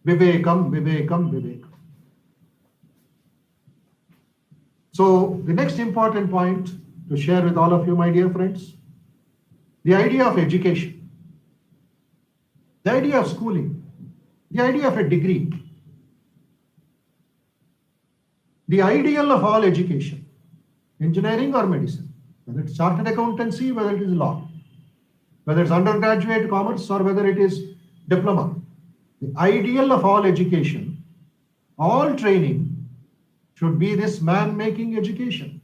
Vivekam, Vivekam, Vivekam. So the next important point to share with all of you, my dear friends, the idea of education, the idea of schooling, the idea of a degree, the ideal of all education, engineering or medicine, whether it's chartered accountancy, whether it is law, whether it's undergraduate commerce or whether it is diploma. The ideal of all education, all training should be this man-making education.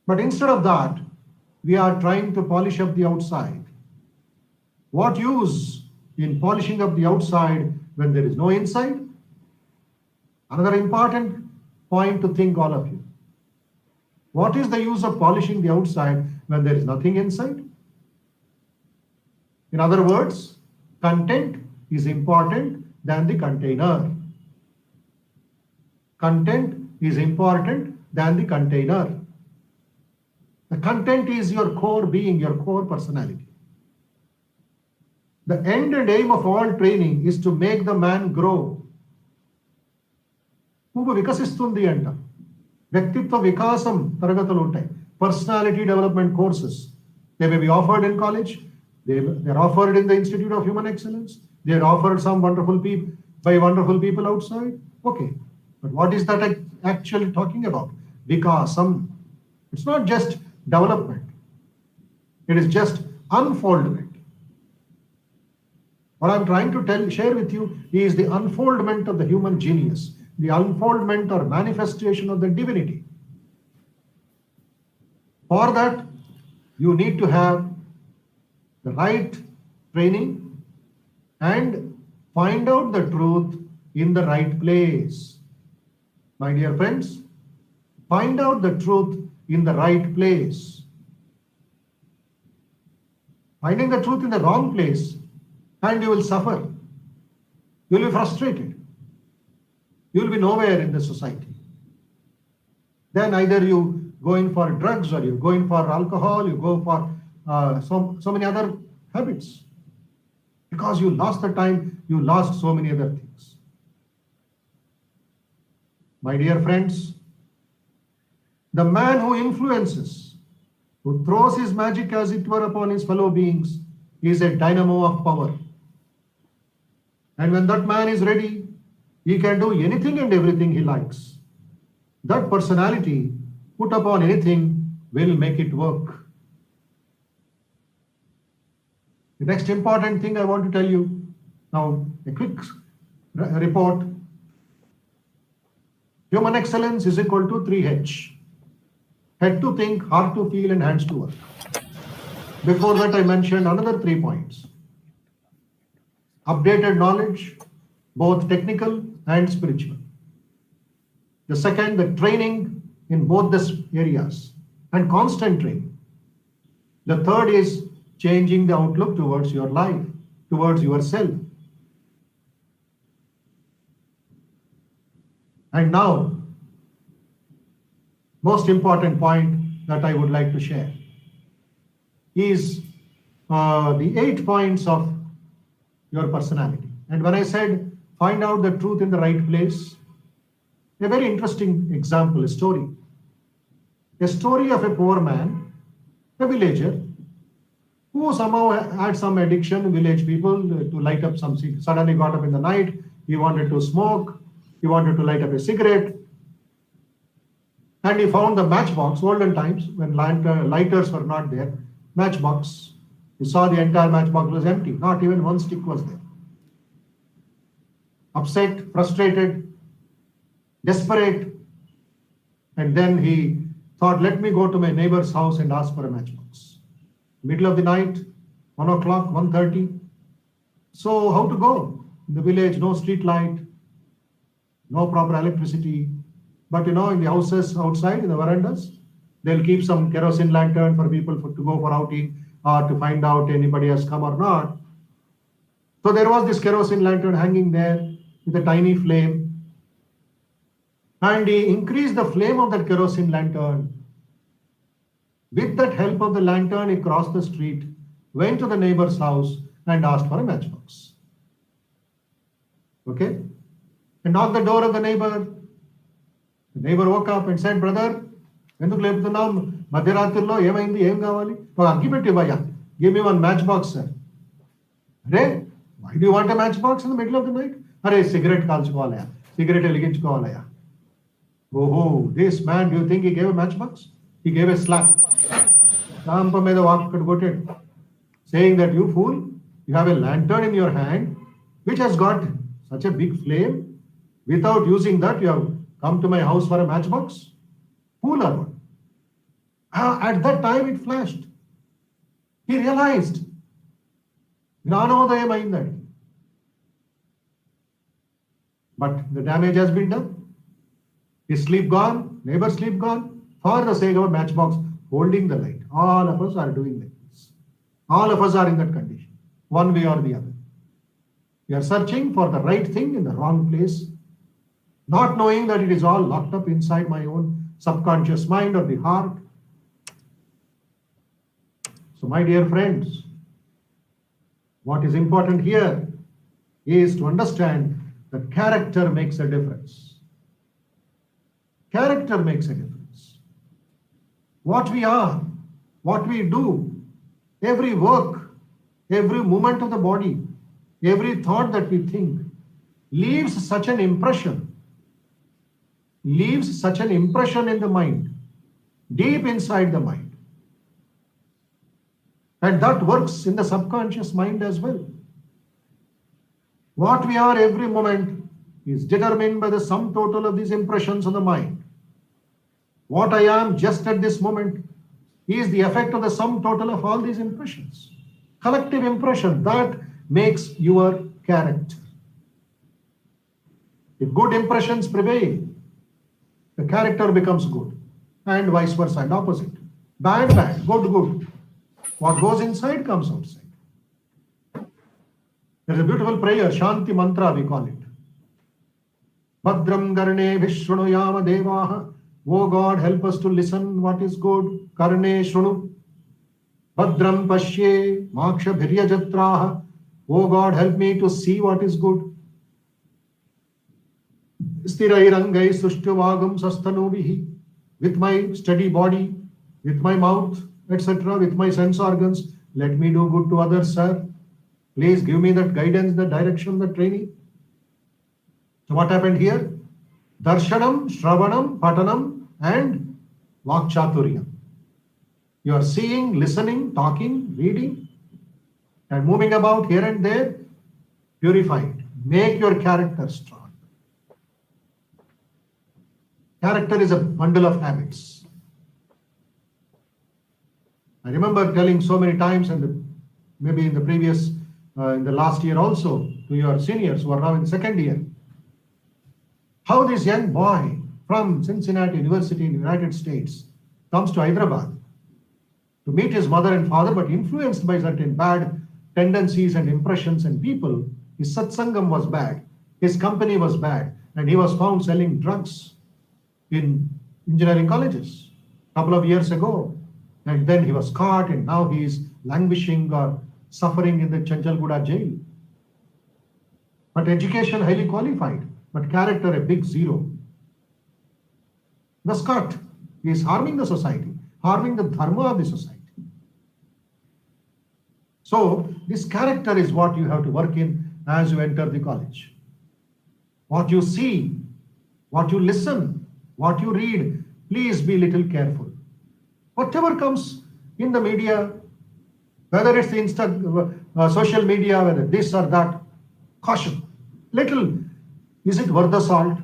But instead of that, we are trying to polish up the outside. What use in polishing up the outside when there is no inside? Another important point to think, all of you. What is the use of polishing the outside when there is nothing inside? In other words, content is important than the container. Content is important than the container. The content is your core being, your core personality. The end and aim of all training is to make the man grow. Vikasistundi anta. Vyaktitva vikasam taragathulu untayi. Personality development courses. They may be offered in college. They are offered in the Institute of Human Excellence. They are offered some wonderful people by wonderful people outside. Okay. But what is that actually talking about? Vikasam. It's not just development. It is just unfoldment. What I'm trying to share with you is the unfoldment of the human genius, the unfoldment or manifestation of the divinity. For that, you need to have the right training and find out the truth in the right place. My dear friends, find out the truth in the right place. Finding the truth in the wrong place, and you will suffer. You will be frustrated. You will be nowhere in the society. Then either you go in for drugs or you go in for alcohol, you go for so many other habits. Because you lost the time, you lost so many other things. My dear friends, the man who influences, who throws his magic as it were upon his fellow beings, is a dynamo of power. And when that man is ready, he can do anything and everything he likes. That personality, put upon anything, will make it work. The next important thing I want to tell you, now a quick report. Human excellence is equal to 3H. Head to think, heart to feel, and hands to work. Before that, I mentioned another 3 points. Updated knowledge, both technical and spiritual. The second, the training in both these areas and constant training. The third is changing the outlook towards your life, towards yourself. And now, most important point that I would like to share is the 8 points of your personality. And when I said find out the truth in the right place, a very interesting example, a story. A story of a poor man, a villager, who somehow had some addiction, village people, to light up some cigarette. Suddenly got up in the night, he wanted to smoke, he wanted to light up a cigarette. And he found the matchbox, olden times, when lighters were not there, matchbox. He saw the entire matchbox was empty, not even one stick was there. Upset, frustrated, desperate. And then he thought, let me go to my neighbor's house and ask for a matchbox. Middle of the night, 1 o'clock, 1:30. So how to go? In the village, no street light, no proper electricity. But in the houses outside, in the verandas, they'll keep some kerosene lantern for people to go for outing or to find out anybody has come or not. So there was this kerosene lantern hanging there with a tiny flame. And he increased the flame of that kerosene lantern. With that help of the lantern, he crossed the street, went to the neighbor's house and asked for a matchbox. Okay? And knocked the door of the neighbor. The neighbor woke up and said, brother, ఎందుకు లేపుతున్నావు మధ్యరాత్రిలో ఏమైంది ఏం కావాలి ఒక అగ్గి పెట్టి భయ్యా give me one match box sir అరే why do want a match box in the middle of the night అరే సిగరెట్ కాల్చుకోవాలయా సిగరెట్ వెలిగించుకోవాలయా ఓహో this man do think he gave a match box he gave a slap రాంప మీద walk కొట్టాడు saying that you fool you have a lantern in your hand which has got such a big flame without using that you have come to my house for a matchbox fool or what? At that time it flashed. He realized జ్ఞానోదయం అయిందండి. But the damage has been done. His sleep gone, neighbor's sleep gone, for the sake of a matchbox holding the light. All of us are doing this. All of us are in that condition, one way or the other. We are searching for the right thing in the wrong place, not knowing that it is all locked up inside my own subconscious mind or the heart. So my dear friends, what is important here is to understand that character makes a difference. Character makes a difference. What we are, what we do, every work, every movement of the body, every thought that we think leaves such an impression in the mind, deep inside the mind. And that works in the subconscious mind as well. What we are every moment is determined by the sum total of these impressions on the mind. What I am just at this moment is the effect of the sum total of all these impressions. Collective impression, that makes your character. If good impressions prevail, the character becomes good, and vice versa, and opposite. Bad, bad, good, good. What goes inside comes outside. There's a beautiful prayer, Shanti Mantra we call it. Bhadram Karne Vishrunuyama Devaha. Oh God, help us to listen what is good. Karne Shrunu. Bhadram Pashye Maksha Bhirya Jatraha. Oh God, help me to see what is good. Sthirairangai Sushtuvagam Sastanuvihi. With my steady body, with my mouth, etc., with my sense organs, let me do good to others, sir. Please give me that guidance, the direction, the training. So what happened here? Darshanam, Shravanam, Patanam, and Vakchaturyam. You are seeing, listening, talking, reading, and moving about here and there, purified. Make your character strong. Character is a bundle of habits. I remember telling so many times, and maybe in the previous, in the last year also, to your seniors who are now in the second year, how this young boy from Cincinnati University in the United States comes to Hyderabad to meet his mother and father, but influenced by certain bad tendencies and impressions and people. His satsangam was bad, his company was bad, and he was found selling drugs in engineering colleges a couple of years ago. And then he was caught, and now he is languishing or suffering in the Domalguda jail. But education highly qualified, but character a big zero. He was caught. He is harming the society, harming the dharma of the society. So this character is what you have to work in as you enter the college. What you see, what you listen, what you read, please be little careful. Whatever comes in the media, whether it's the social media, whether this or that, caution. Little, is it worth the salt?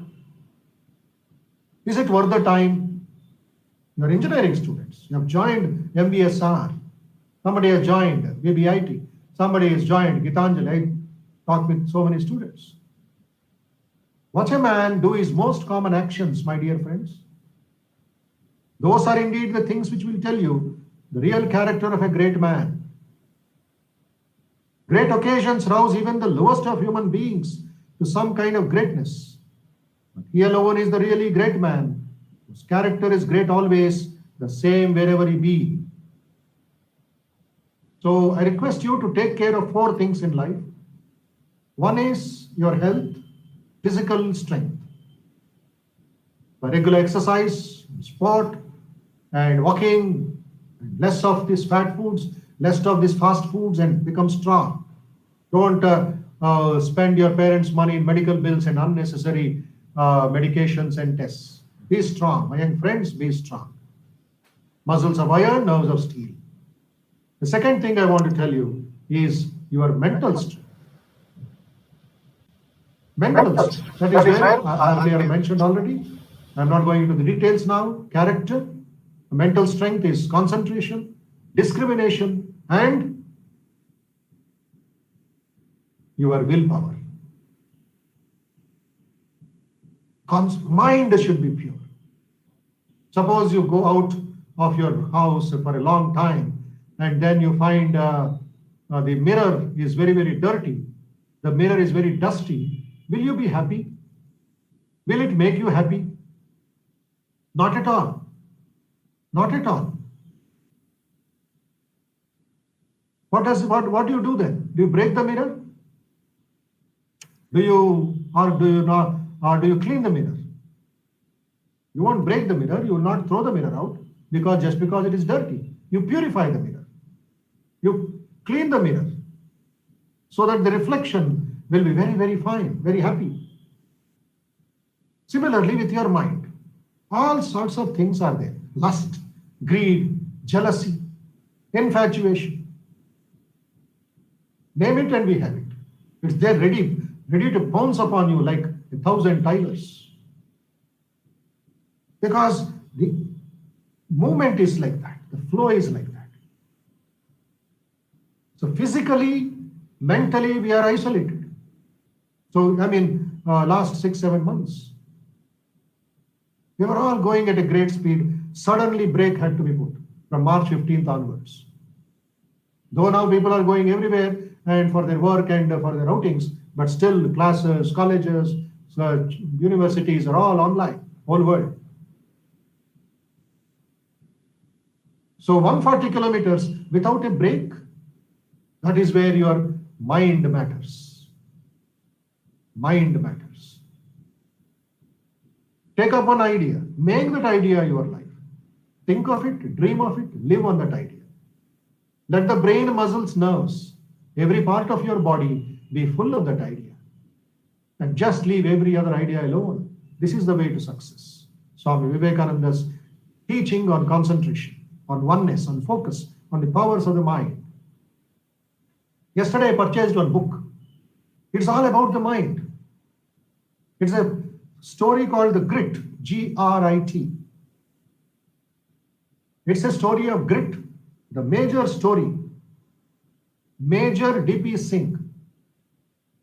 Is it worth the time? You are engineering students. You have joined MBSR. Somebody has joined BBIT. Somebody has joined Gitanjali. I talk with so many students. Watch a man do his most common actions, my dear friends. Those are indeed the things which will tell you the real character of a great man. Great occasions rouse even the lowest of human beings to some kind of greatness. But he alone is the really great man, whose character is great always, the same wherever he be. So I request you to take care of 4 things in life. One is your health, physical strength. By regular exercise, sport, and walking, and less of these fat foods, less of these fast foods, and become strong. Don't spend your parents' money in medical bills and unnecessary medications and tests. Be strong. My young friends, be strong. Muscles of iron, nerves of steel. The second thing I want to tell you is your mental strength. Mental strength. That is where, as we have mentioned already, I'm not going into the details now. Character. Mental strength is concentration, discrimination, and your willpower. Mind should be pure. Suppose you go out of your house for a long time and then you find the mirror is very, very dirty. The mirror is very dusty. Will you be happy? Will it make you happy? Not at all. Not at all. What do you do then? Do you break the mirror? Do you clean the mirror? You won't break the mirror, you will not throw the mirror out because it is dirty. You purify the mirror. You clean the mirror so that the reflection will be very, very fine, very happy. Similarly with your mind, all sorts of things are there. Lust, greed, jealousy, infatuation. Name it and we have it. It's there ready to pounce upon you like 1,000 tigers. Because the movement is like that, the flow is like that. So physically, mentally, we are isolated. So, last 6-7 months, we were all going at a great speed. Suddenly, brake had to be put from March 15th onwards. Though now people are going everywhere and for their work and for their outings, but still classes, colleges, universities are all online, whole world. So 140 kilometers without a break, that is where your mind matters. Mind matters. Take up one idea, make that idea your life. Think of it, dream of it, live on that idea. Let the brain, muscles, nerves, every part of your body be full of that idea. And just leave every other idea alone. This is the way to success. Swami Vivekananda's teaching on concentration, on oneness, on focus, on the powers of the mind. Yesterday I purchased one book. It's all about the mind. It's a story called The Grit, G-R-I-T. It's a story of grit, the major story. Major D.P. Singh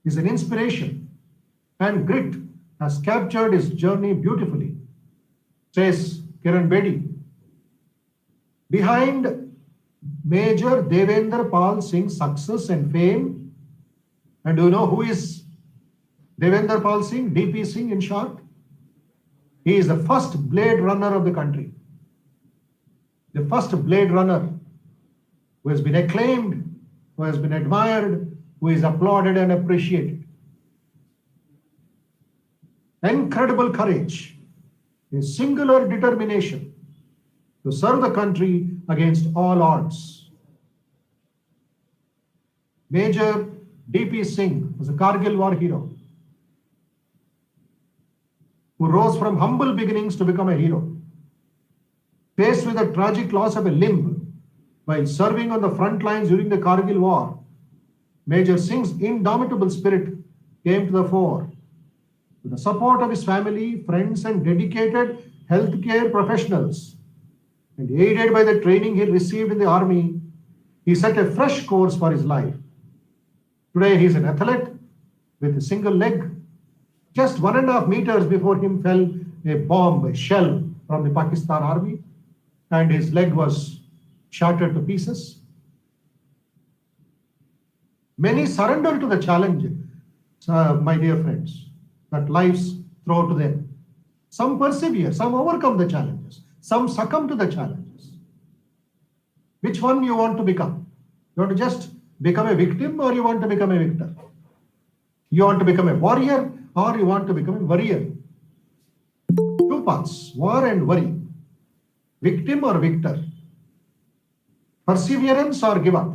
is an inspiration, and grit has captured his journey beautifully, says Kiran Bedi. Behind Major Devendra Pal Singh's success and fame, and do you know who is Devendra Pal Singh, D.P. Singh in short? He is the first blade runner of the country. The first blade runner who has been acclaimed, who has been admired, who is applauded and appreciated. Incredible courage, a singular determination to serve the country against all odds. Major D.P. Singh was a Kargil war hero who rose from humble beginnings to become a hero. Faced with the tragic loss of a limb while serving on the front lines during the Kargil war, Major Singh's indomitable spirit came to the fore. With the support of his family, friends, and dedicated healthcare professionals, and aided by the training he received in the army, he set a fresh course for his life. Today he is an athlete with a single leg. Just 1.5 meters before him fell a bomb, a shell from the Pakistan army, and his leg was shattered to pieces. Many surrender to the challenge, my dear friends, that lives throw to them. Some persevere, some overcome the challenges, some succumb to the challenges. Which one you want to become? You want to just become a victim or you want to become a victor? You want to become a warrior or you want to become a worrier. Two paths, war and worry. Victim or victor. Perseverance or give up.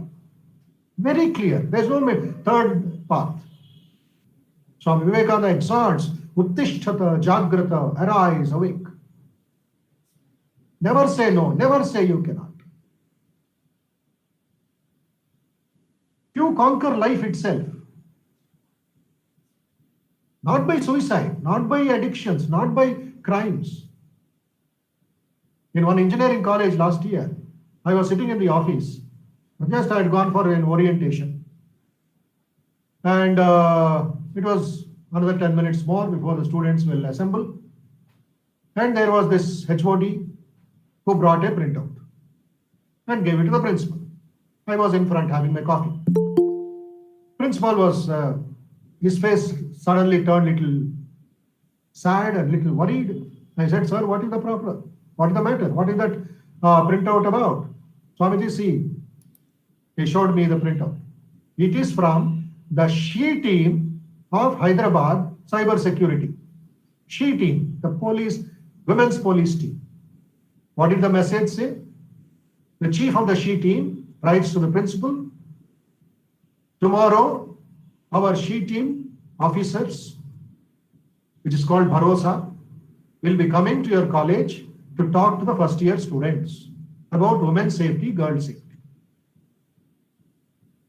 Very clear. There's no third path. Swami Vivekananda exhorts, Uttishtata, Jagrata, arise, awake. Never say no, never say you cannot. You conquer life itself. Not by suicide, not by addictions, not by crimes. In one engineering college last year, I was sitting in the office. Just I had gone for an orientation. And it was another 10 minutes more before the students will assemble. And there was this HOD who brought a printout and gave it to the principal. I was in front having my coffee. Principal was, his face suddenly turned little sad and little worried. I said, sir, what is the problem? What is the matter? What is that printout about? Swamiji, see, he showed me the printout. It is from the SHE team of Hyderabad cyber security. SHE team, the police, women's police team. What did the message say? The chief of the SHE team writes to the principal, tomorrow our SHE team officers, which is called Bharosa, will be coming to your college to talk to the first year students about women's safety, girls' safety.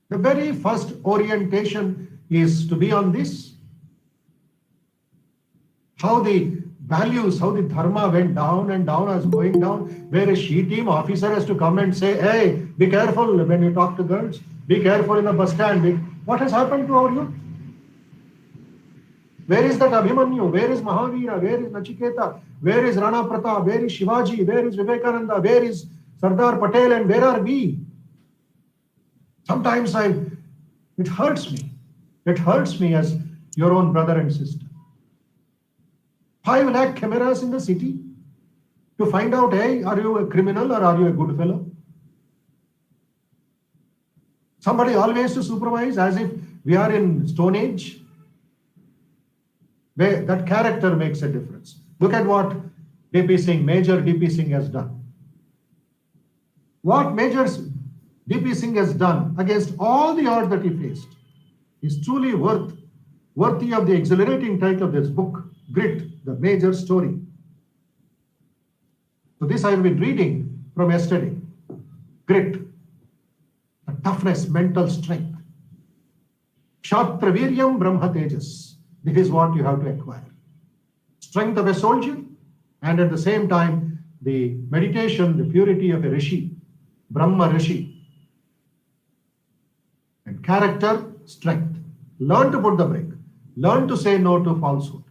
The very first orientation is to be on this. How the values, how the dharma went down and down as going down, where a SHE team officer has to come and say, hey, be careful when you talk to girls, be careful in the bus stand. What has happened to our youth? Where is that Abhimanyu? Where is Mahavira? Where is Nachiketa? Where is Rana Pratap? Where is Shivaji? Where is Vivekananda? Where is Sardar Patel? And where are we? Sometimes it hurts me. It hurts me as your own brother and sister. 5 lakh cameras in the city to find out, hey, are you a criminal or are you a good fellow? Somebody always to supervise as if we are in Stone Age. Where that character makes a difference. Look at what DP Singh, Major DP Singh has done. What Major DP Singh has done against all the odds that he faced is truly worthy of the exhilarating title of this book, Grit, the Major Story. So this I have been reading from yesterday. Grit, the toughness, mental strength. Kshatra Viryam Brahma Tejas. This is what you have to acquire. Strength of a soldier, and at the same time, the meditation, the purity of a Rishi, Brahma Rishi. And character, strength. Learn to put the brake. Learn to say no to falsehood.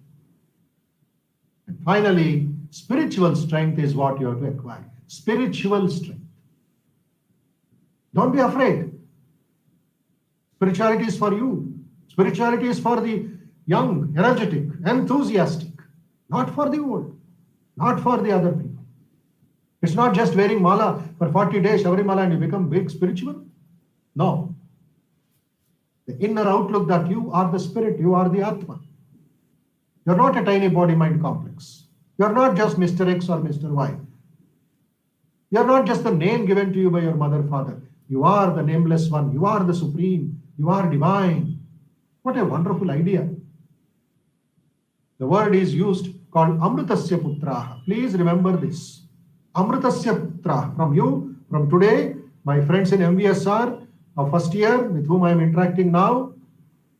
And finally, spiritual strength is what you have to acquire. Spiritual strength. Don't be afraid. Spirituality is for you. Spirituality is for the young, energetic, enthusiastic, not for the old, not for the other people. It's not just wearing mala for 40 days, Shabari mala, and you become big spiritual. No. The inner outlook that you are the spirit, you are the Atma. You're not a tiny body-mind complex. You're not just Mr. X or Mr. Y. You're not just the name given to you by your mother, father. You are the nameless one. You are the supreme. You are divine. What a wonderful idea. The word is used called Amritasya Putraha. Please remember this. Amritasya Putraha. From you, from today, my friends in MVSR of first year with whom I am interacting now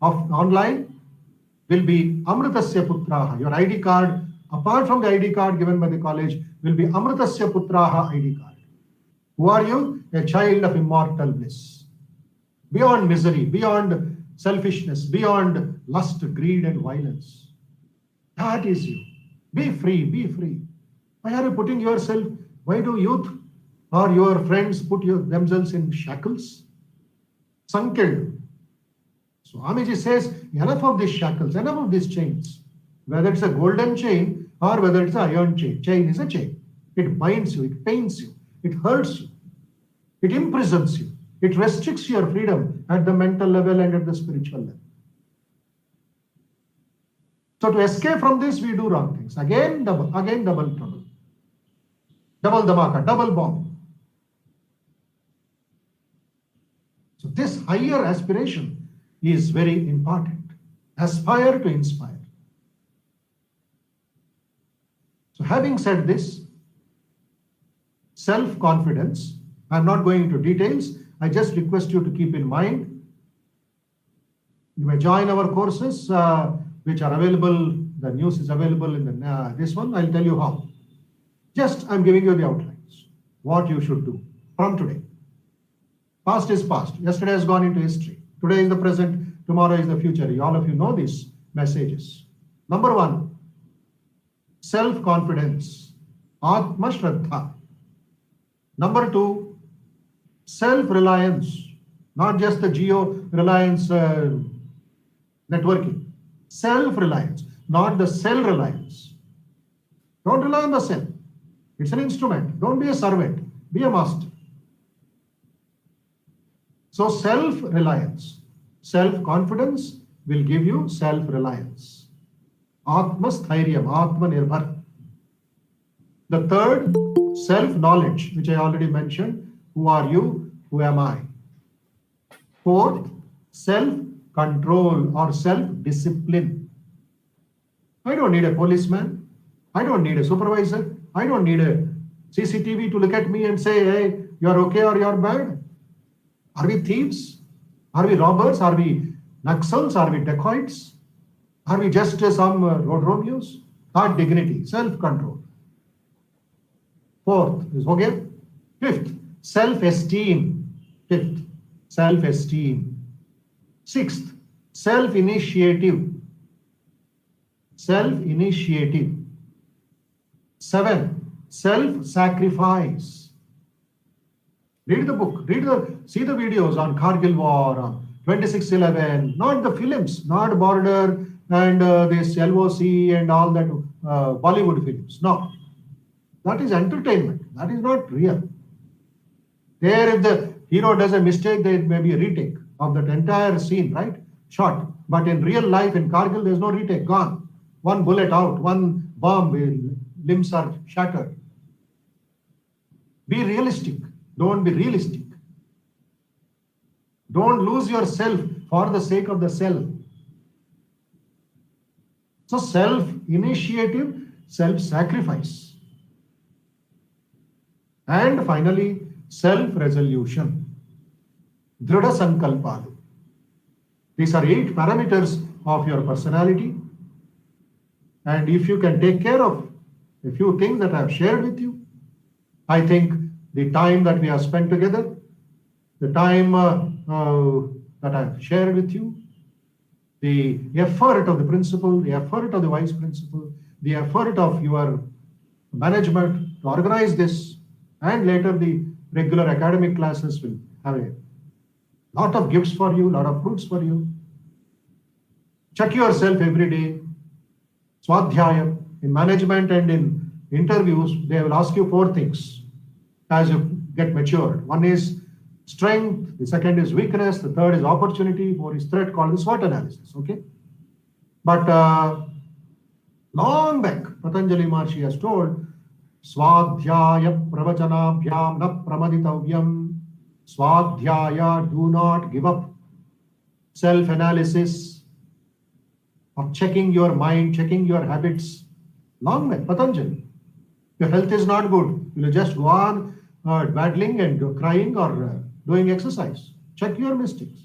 online will be Amritasya Putraha. Your ID card, apart from the ID card given by the college, will be Amritasya Putraha ID card. Who are you? A child of immortal bliss. Beyond misery, beyond selfishness, beyond lust, greed and violence. That is you. Be free, be free. Why are you putting yourself, why do youth or your friends put themselves in shackles? Sanked. So Swamiji says, enough of these shackles, enough of these chains. Whether it's a golden chain or whether it's an iron chain. Chain is a chain. It binds you, it pains you, it hurts you, it imprisons you, it restricts your freedom at the mental level and at the spiritual level. So to escape from this, we do wrong things. Again double trouble. Double dhamaka, double bomb. So this higher aspiration is very important. Aspire to inspire. So having said this, self-confidence, I'm not going into details. I just request you to keep in mind. You may join our courses, which are available. The news is available in this one. I'll tell you how. Just I'm giving you the outlines. What you should do from today. Past is past. Yesterday has gone into history. Today is the present. Tomorrow is the future. All of you know these messages. Number one, self-confidence. Atma Shraddha. Number two, self-reliance. Not just the geo-reliance networking. Self-reliance, not the cell-reliance. Don't rely on the cell. It's an instrument. Don't be a servant. Be a master. So self-reliance. Self-confidence will give you self-reliance. Atma-sthairyam, Atma-nirbhar. The third, self-knowledge, which I already mentioned. Who are you? Who am I? Fourth, self-control or self-discipline. I don't need a policeman. I don't need a supervisor. I don't need a CCTV to look at me and say, hey, you're okay or you're bad. Are we thieves? Are we robbers? Are we Naxals? Are we dacoits? Are we just some road Romeos? Not dignity, self-control. Fourth is okay. Fifth, self-esteem. Fifth, self-esteem. Sixth, self-initiative. Self-initiative. Seven, self-sacrifice. Read the book, see the videos on Kargil War, on 26/11, not the films, not Border and this LOC and all that Bollywood films. No, that is entertainment. That is not real. There, if the hero does a mistake, there may be a retake of that entire scene, right? Shot. But in real life, in Kargil, there's no retake. Gone. One bullet out, one bomb, limbs are shattered. Be realistic. Don't be realistic. Don't lose yourself for the sake of the self. So self-initiative, self-sacrifice. And finally, self-resolution. Dhrida sankalpa. These are 8 parameters of your personality. And if you can take care of a few things that I have shared with you, I think the time that we have spent together, the time that I have shared with you, the effort of the principal, the effort of the vice principal, the effort of your management to organize this, and later the regular academic classes will have a lot of gifts for you, lot of fruits for you. Check yourself every day. Swadhyaya. In management and in interviews, they will ask you 4 things as you get matured. One is strength, the second is weakness, the third is opportunity, 4 is threat, called the SWOT analysis. Okay? But long back, Patanjali Maharshi has told, Swadhyaya pravachanabhyam na pramaditavyam. Swadhyaya, do not give up. Self-analysis of checking your mind, checking your habits. Long back, Patanjali. Your health is not good. You will just go on battling and crying or doing exercise. Check your mistakes.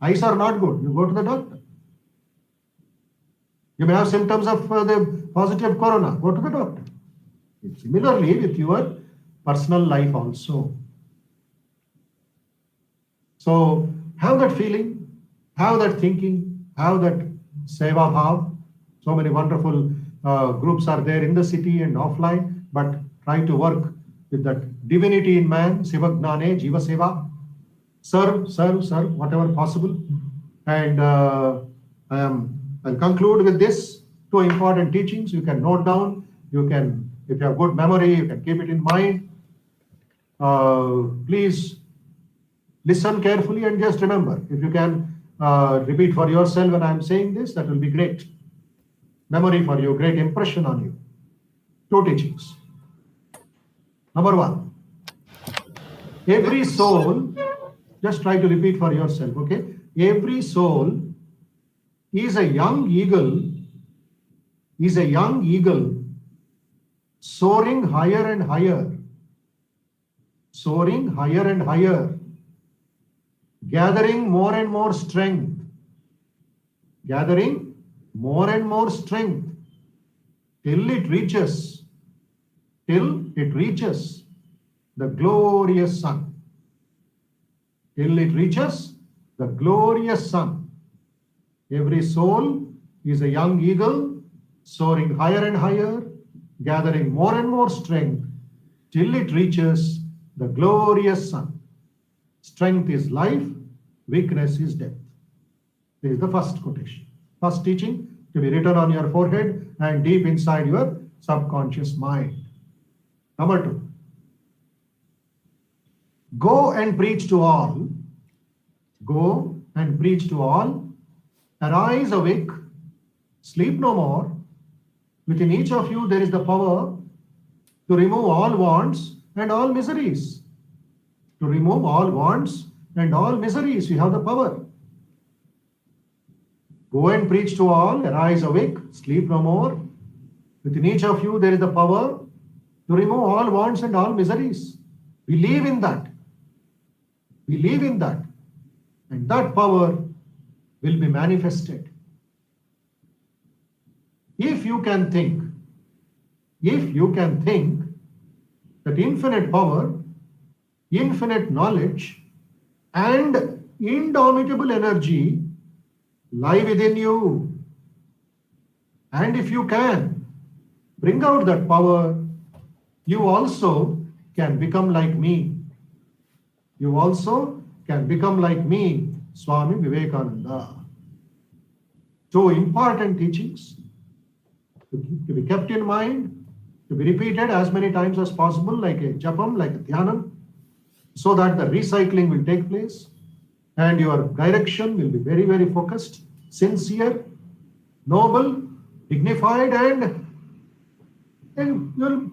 Eyes are not good. You go to the doctor. You may have symptoms of the positive corona. Go to the doctor. Similarly, with your personal life also. So have that feeling, have that thinking, have that seva bhav. So many wonderful groups are there in the city and offline, but try to work with that divinity in man, Sivagnane, Jiva Seva. Serve, whatever possible. And I'll conclude with this 2 important teachings. You can note down, you can, if you have good memory, you can keep it in mind. Please listen carefully and just remember. If you can repeat for yourself when I'm saying this, that will be great. memory for you, great impression on you. Two teachings. Number one, every soul, just try to repeat for yourself, okay? Every soul is a young eagle, soaring higher and higher, gathering more and more strength, till it reaches the glorious sun. Every soul is a young eagle, soaring higher and higher, gathering more and more strength, till it reaches the glorious sun. Strength is life, weakness is death. This is the first quotation. First teaching to be written on your forehead and deep inside your subconscious mind. Number two, go and preach to all. Arise awake, sleep no more. Within each of you there is the power to remove all wants and all miseries. You have the power. Go and preach to all, arise awake, sleep no more. Within each of you there is the power to remove all wants and all miseries. Believe in that. And that power will be manifested. If you can think that infinite power, infinite knowledge, and indomitable energy lie within you, and if you can bring out that power, you also can become like me. Swami Vivekananda. Two important teachings to be kept in mind, to be repeated as many times as possible, like a japam, like a dhyanam, so that the recycling will take place and your direction will be very, very focused, sincere, noble, dignified, and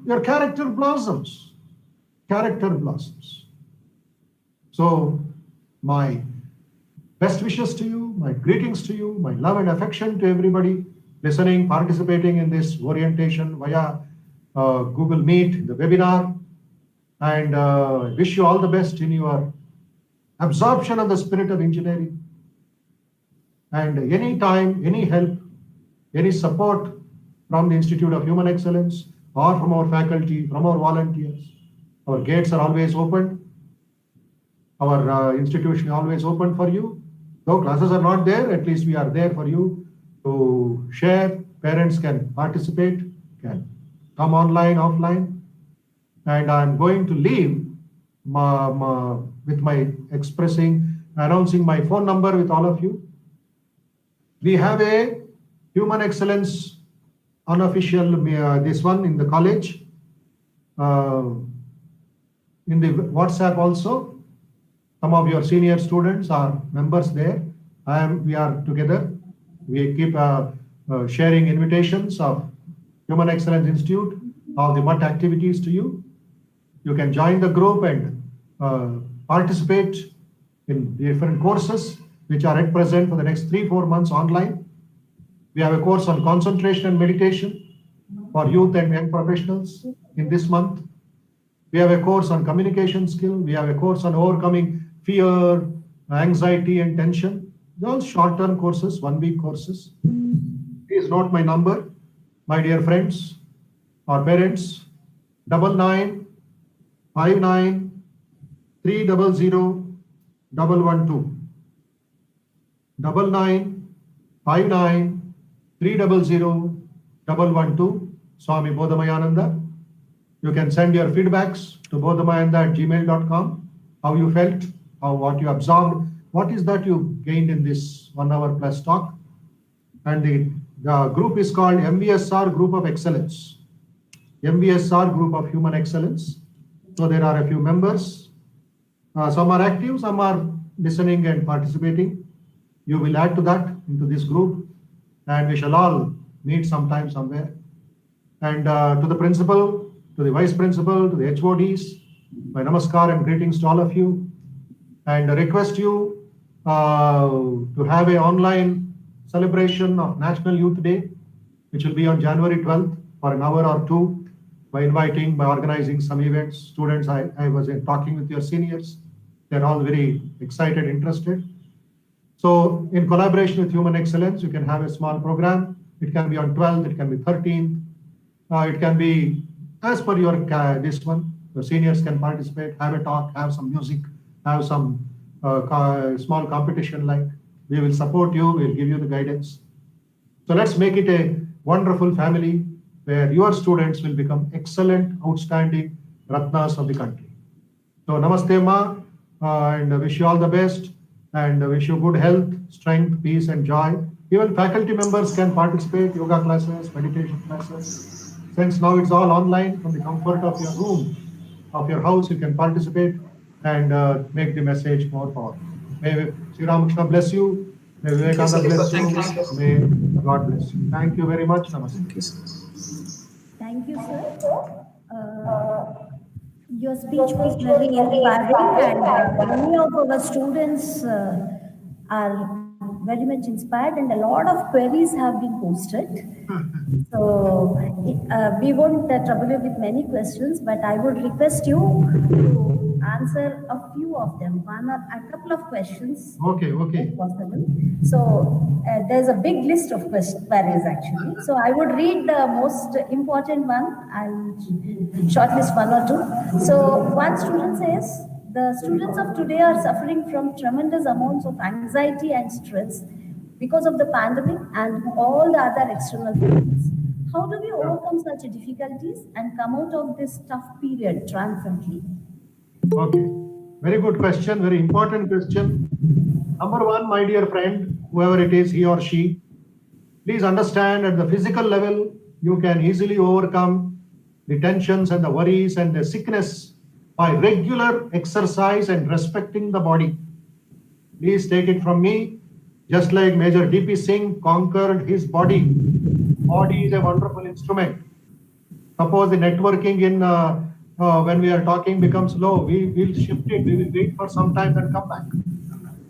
your character blossoms. So my best wishes to you, my greetings to you, my love and affection to everybody listening, participating in this orientation via Google Meet, the webinar, and wish you all the best in your absorption of the spirit of engineering. And any time, any help, any support from the Institute of Human Excellence or from our faculty, from our volunteers, our gates are always open. Our institution is always open for you. Though classes are not there, at least we are there for you to share. Parents can participate, can come online, offline. And I'm going to leave with my announcing my phone number with all of you. We have a Human Excellence unofficial, this one in the college, in the WhatsApp also. Some of your senior students are members there. We are together. We keep sharing invitations of Human Excellence Institute, of the MUT activities to you. You can join the group and participate in different courses which are at present for the next 3-4 months online. We have a course on concentration and meditation for youth and young professionals in this month. We have a course on communication skill. We have a course on overcoming fear, anxiety, and tension. Those short-term courses, 1-week courses. Please note my number, my dear friends or parents, 99 59 300 112. 99 59 300 112. Swami Bodhamayananda. You can send your feedbacks to bodhamayananda@gmail.com. How you felt, what you absorbed, what is that you gained in this 1 hour plus talk. And the group is called MBSR Group of Excellence. MBSR Group of Human Excellence. So there are a few members. Some are active, some are listening and participating. You will add to that, into this group, and we shall all meet sometime somewhere. And to the principal, to the vice principal, to the HODs, my namaskar and greetings to all of you. And I request you to have an online celebration of National Youth Day, which will be on January 12th for an hour or two, by organizing some events. Students, I was talking with your seniors. They're all very excited, interested. So in collaboration with Human Excellence, you can have a small program. It can be on 12th, it can be 13th. It can be as per your this one. The seniors can participate, have a talk, have some music, have some small competition like. We will support you, we'll give you the guidance. So let's make it a wonderful family where your students will become excellent, outstanding Ratnas of the country. So namaste ma, and wish you all the best, and wish you good health, strength, peace and joy. Even faculty members can participate, yoga classes, meditation classes. Since now it's all online from the comfort of your room, of your house, you can participate and make the message more powerful. May Sri Ramakrishna bless you. May Vivekananda bless you. May God bless you. Thank you very much. Namaste. Thank you, sir. Thank you, sir. Your speech was very inspiring, and many of our students are very much inspired, and a lot of queries have been posted. So we won't trouble you with many questions, but I would request you to answer a few of them, one or a couple of questions. Okay. If possible. So there's a big list of queries actually. So I would read the most important one and shortlist one or two. So one student says, the students of today are suffering from tremendous amounts of anxiety and stress because of the pandemic and all the other external factors. How do we overcome such difficulties and come out of this tough period triumphantly? Okay. Very good question, very important question. Number one, my dear friend, whoever it is, he or she, please understand at the physical level, you can easily overcome the tensions and the worries and the sickness by regular exercise and respecting the body. Please take it from me, just like Major D.P. Singh conquered his body. Body is a wonderful instrument. Suppose the networking in when we are talking becomes low, we will shift it, we will wait for some time and come back.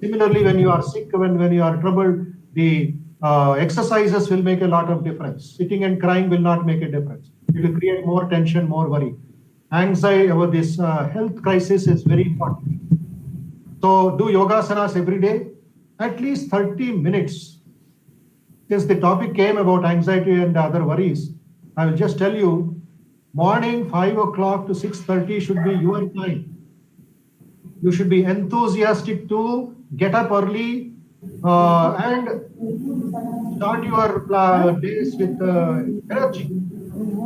Similarly, when you are sick, when you are troubled, the exercises will make a lot of difference. Sitting and crying will not make a difference. It will create more tension, more worry. Anxiety about this health crisis is very important. So do yogasanas every day, at least 30 minutes. Since the topic came about anxiety and other worries, I will just tell you, morning 5 o'clock to 6:30 should be your time. You should be enthusiastic to get up early and start your days with energy.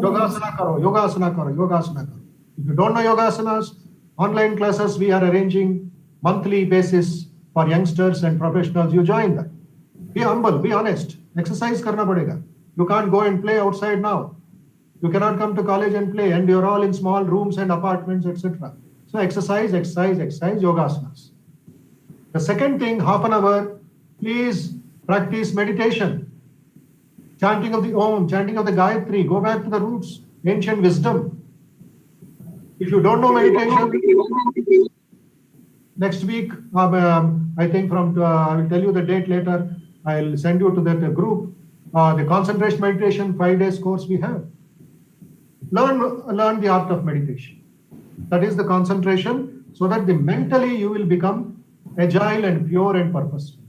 Yogasana karo, yogasana karo, yogasana karo. If you don't know yogasanas, online classes we are arranging monthly basis for youngsters and professionals. You join that. Be humble, be honest. Exercise karna padega. You can't go and play outside now. You cannot come to college and play, and you're all in small rooms and apartments, etc. So exercise, yogasanas. The second thing, half an hour, please practice meditation. Chanting of the Om, chanting of the Gayatri, go back to the roots, ancient wisdom. If you don't know meditation, next week, I think I will tell you the date later, I'll send you to that group, the concentration meditation 5 days course we have. Learn the art of meditation. That is the concentration, so that mentally you will become agile and pure and purposeful.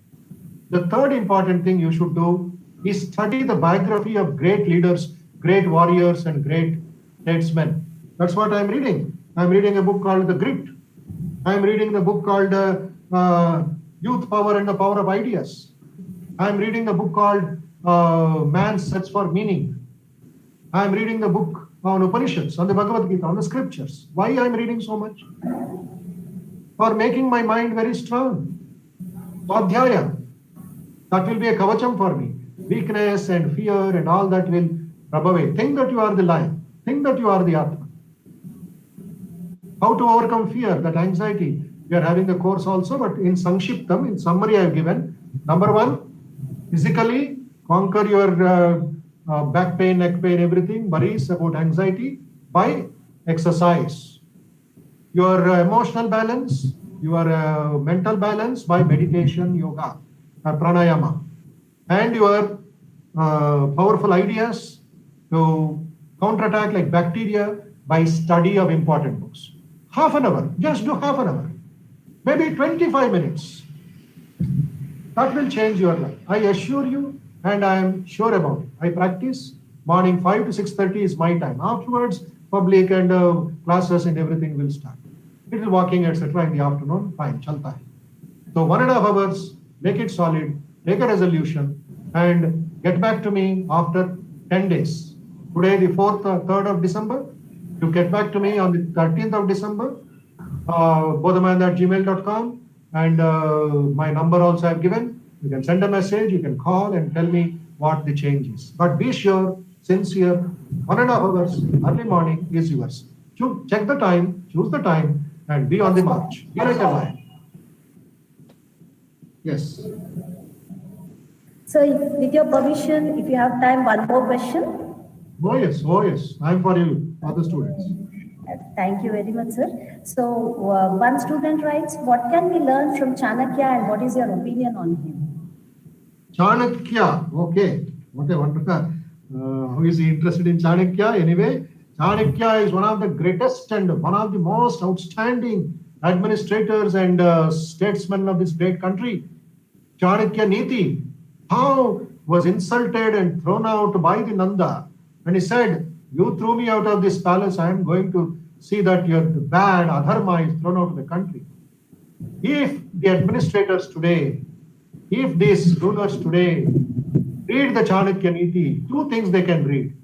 The third important thing you should do is study the biography of great leaders, great warriors and great statesmen. That's what I'm reading. I'm reading a book called The Grit. I'm reading the book called Youth Power and the Power of Ideas. I'm reading the book called Man's Search for Meaning. I'm reading the book on Upanishads, on the Bhagavad Gita, on the scriptures. Why I'm reading so much? For making my mind very strong. Swadhyaya. That will be a kavacham for me. Weakness and fear and all that will rub away. Think that you are the lion. Think that you are the Atma. How to overcome fear, that anxiety. We are having the course also, but in Sankshiptam, in summary I have given. Number one, physically conquer your back pain, neck pain, everything, worries about anxiety by exercise. Your emotional balance, your mental balance by meditation, yoga, pranayama, and your powerful ideas to counterattack like bacteria by study of important books. Half an hour, just do half an hour, maybe 25 minutes. That will change your life. I assure you, and I am sure about it. I practice morning 5 to 6:30 is my time. Afterwards, public and classes and everything will start. Little walking, etc. in the afternoon, fine, chalta hai. So 1.5 hours, make it solid, take a resolution, and get back to me after 10 days. Today, the 3rd of December, you get back to me on the 13th of December, bodhamayananda@gmail.com, and my number also I've given. You can send a message, you can call and tell me what the change is. But be sure, sincere, 1.5 hours, early morning is yours. Check the time, choose the time, and be on the march. Be like a lion. Yes. So, with your permission, if you have time, one more question. Oh yes, I'm for you, for the students. Thank you very much, sir. So, one student writes, what can we learn from Chanakya and what is your opinion on him? Chanakya, okay. What a wonderful. Who is he interested in Chanakya? Anyway, Chanakya is one of the greatest and one of the most outstanding administrators and statesmen of this great country. Chanakya Niti, how was insulted and thrown out by the Nanda. And he said, you threw me out of this palace, I am going to see that your bad adharma is thrown out of the country. If the administrators today, if these rulers today read the Chanakya Niti, two things they can read.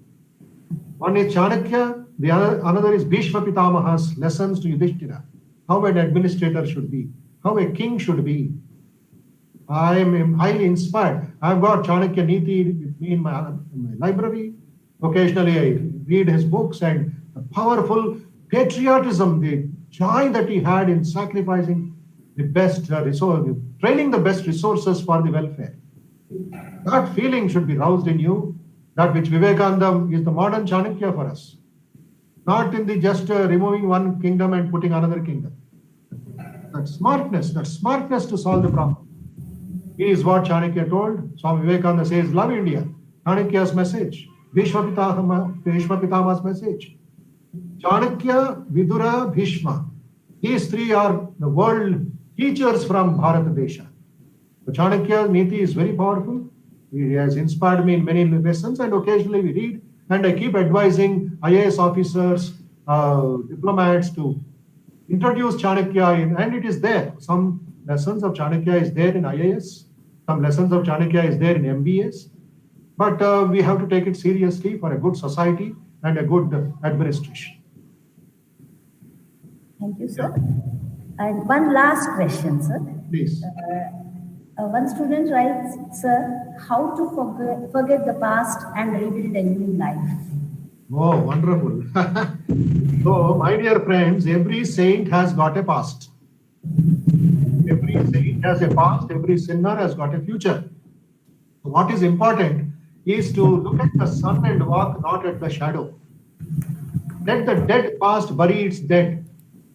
One is Chanakya, the another is Bhishma Pitamaha's lessons to Yudhishthira, how an administrator should be, how a king should be. I am highly inspired. I've got Chanakya Niti with me in my library. Occasionally I read his books, and the powerful patriotism, the joy that he had in sacrificing the best resource, training the best resources for the welfare. That feeling should be roused in you, that which Vivekananda is the modern Chanakya for us. Not in the just removing one kingdom and putting another kingdom. That smartness to solve the problem. Is what Chanakya told. Swami Vivekananda says, love India. Chanakya's message. Bhishma Pitamaha's message. Chanakya, Vidura, Bhishma. These three are the world teachers from Bharat Desha. The Chanakya Niti is very powerful. He has inspired me in many lessons, and occasionally we read, and I keep advising IAS officers, diplomats to introduce Chanakya, and it is there. Some lessons of Chanakya is there in IAS. Some lessons of Chanakya is there in MBS. But we have to take it seriously for a good society and a good administration. Thank you, sir. And one last question, sir. Please. One student writes, sir, how to forget the past and rebuild a new life? Oh, wonderful. So, my dear friends, every saint has got a past. Every saint has a past, every sinner has got a future. So what is important is to look at the sun and walk not at the shadow. Let the dead past bury its dead.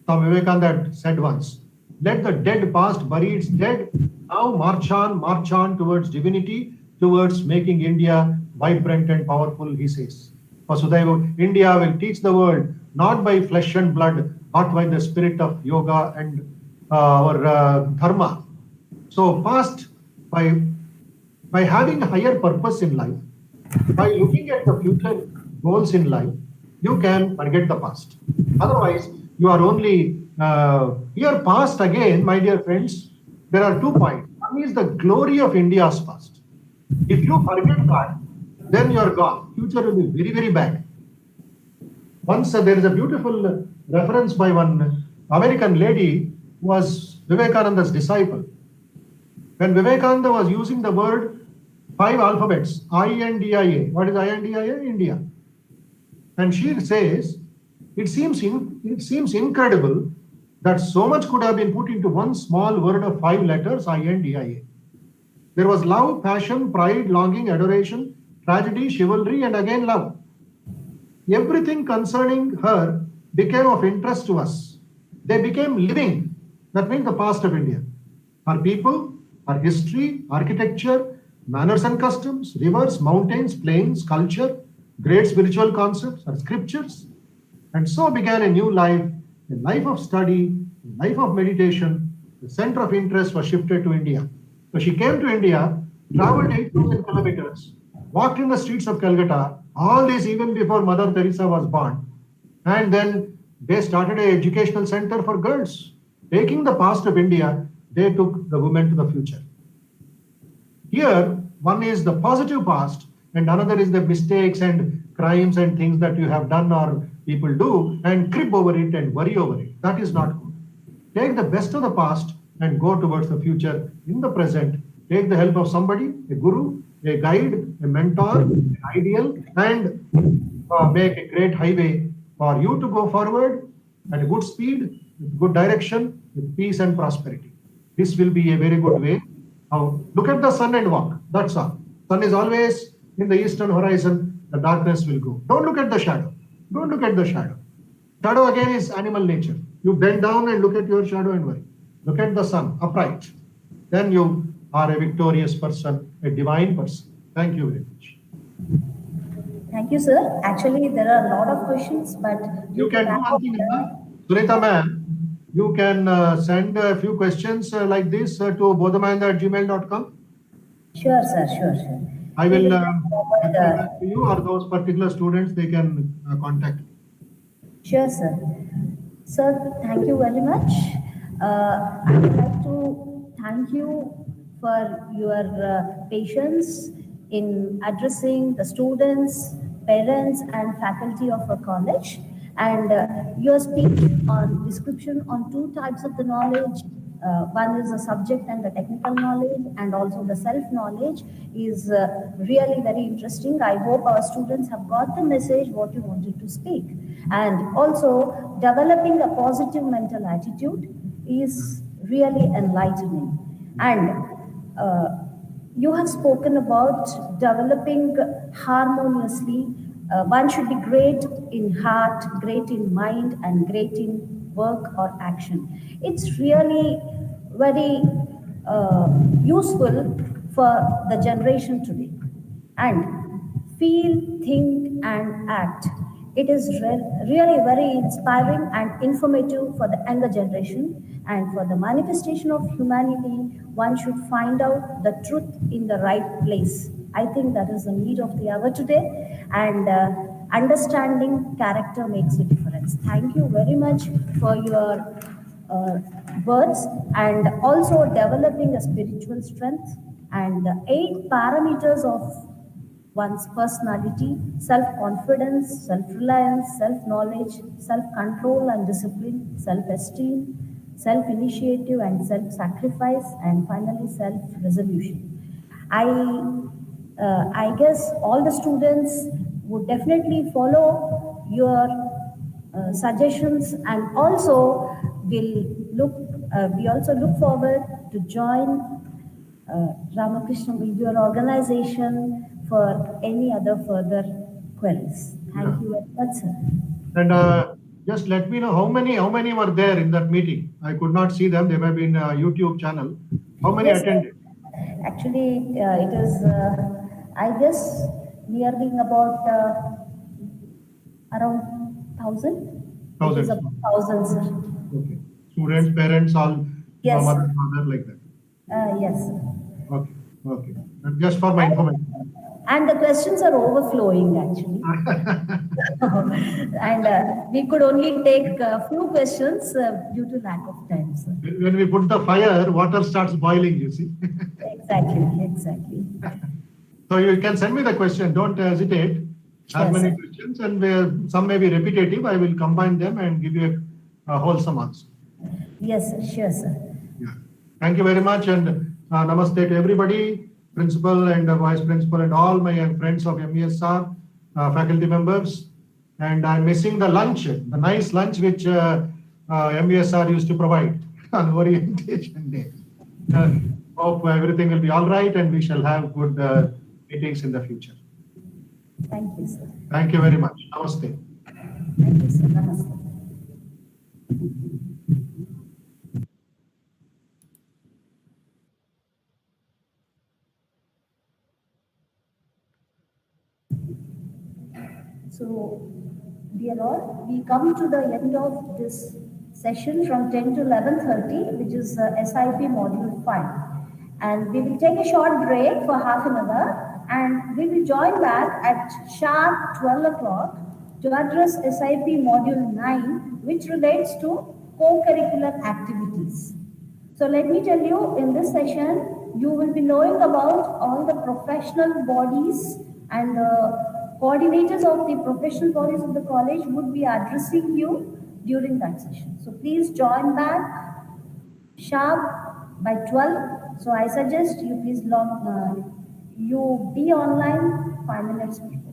Swami Vivekananda said once, let the dead past bury its dead. Now march on towards divinity, towards making India vibrant and powerful, he says. Vasudhaiva, India will teach the world not by flesh and blood, but by the spirit of yoga and our dharma. So past, by having a higher purpose in life, by looking at the future goals in life, you can forget the past. Otherwise, you are only your past again, my dear friends. There are 2 points. One is the glory of India's past. If you forget that, then you are gone. Future will be very, very bad. Once there is a beautiful reference by one American lady who was Vivekananda's disciple. When Vivekananda was using the word 5 alphabets, I-N-D-I-A. What is I-N-D-I-A? India. And she says, it seems incredible that so much could have been put into one small word of 5 letters, I-N-D-I-A. There was love, passion, pride, longing, adoration, tragedy, chivalry, and again love. Everything concerning her became of interest to us. They became living. That means the past of India. Our people, our history, architecture, manners and customs, rivers, mountains, plains, culture, great spiritual concepts, our scriptures. And so began a new life, a life of study, a life of meditation. The center of interest was shifted to India. So she came to India, traveled 8,000 kilometers, walked in the streets of Kolkata, all this even before Mother Teresa was born. And then they started an educational center for girls. Taking the past of India, they took the women to the future. Here, one is the positive past, and another is the mistakes and crimes and things that you have done or people do, and crib over it and worry over it. That is not good. Take the best of the past and go towards the future in the present. Take the help of somebody, a guru, a guide, a mentor, an ideal, and make a great highway for you to go forward at a good speed, with good direction, with peace and prosperity. This will be a very good way. Now, look at the sun and walk. That's all. Sun is always in the eastern horizon. The darkness will go. Don't look at the shadow. Don't look at the shadow. Shadow again is animal nature. You bend down and look at your shadow and worry. Look at the sun, upright. Then you are a victorious person, a divine person. Thank you very much. Thank you, sir. Actually, there are a lot of questions, but You can do one thing, Sunita ma'am. You can send a few questions like this to bodhamayanda@gmail.com. Sure, sir. Sure. I will forward send that to you or those particular students, they can contact me. Sure, sir. Sir, thank you very much. I would like to thank you for your patience in addressing the students, parents, and faculty of our college. And your speech on description on two types of the knowledge. One is the subject and the technical knowledge, and also the self-knowledge is really very interesting. I hope our students have got the message what you wanted to speak. And also, developing a positive mental attitude is really enlightening. And you have spoken about developing harmoniously. One should be great in heart, great in mind, and great in work or action. It's really very useful for the generation today. And feel, think, and act. It is really very inspiring and informative for the younger generation. And for the manifestation of humanity, one should find out the truth in the right place. I think that is the need of the hour today. And understanding character makes a difference. Thank you very much for your words, and also developing a spiritual strength and the 8 parameters of one's personality: self-confidence, self-reliance, self-knowledge, self-control and discipline, self-esteem, self-initiative and self-sacrifice, and finally self-resolution. I guess all the students would definitely follow your suggestions, and also we also look forward to join Ramakrishna with your organization for any other further queries. Thank you very much, sir. And just let me know how many were there in that meeting. I could not see them. They may be in a YouTube channel. How many attended? Actually, it is, I guess, nearly about around 1,000. 1,000. It is about 1,000, sir. Okay. Students, parents, all, Yes. mother, father, like that. Yes, sir. Okay. And just for my information. And the questions are overflowing, actually. And we could only take a few questions due to lack of time, sir. When we put the fire, water starts boiling, you see. Exactly. So you can send me the question. Don't hesitate. As Yes, many sir. questions, and some may be repetitive. I will combine them and give you a wholesome answer. Yes, sir. Sure, sir. Yeah. Thank you very much, and namaste to everybody, principal and vice principal, and all my friends of MESR, faculty members. And I'm missing the lunch, the nice lunch which MESR used to provide on orientation day. Hope everything will be all right, and we shall have good meetings in the future. Thank you, sir. Thank you very much. Namaste. Thank you, sir. Namaste. So, dear all, we come to the end of this session from 10 to 11:30, which is SIP Module 5. And we will take a short break for half an hour, and we will join back at sharp 12 o'clock to address SIP Module 9, which relates to co-curricular activities. So let me tell you, in this session, you will be knowing about all the professional bodies and the coordinators of the professional bodies of the college would be addressing you during that session. So please join back sharp by 12. So I suggest you please you be online 5 minutes before.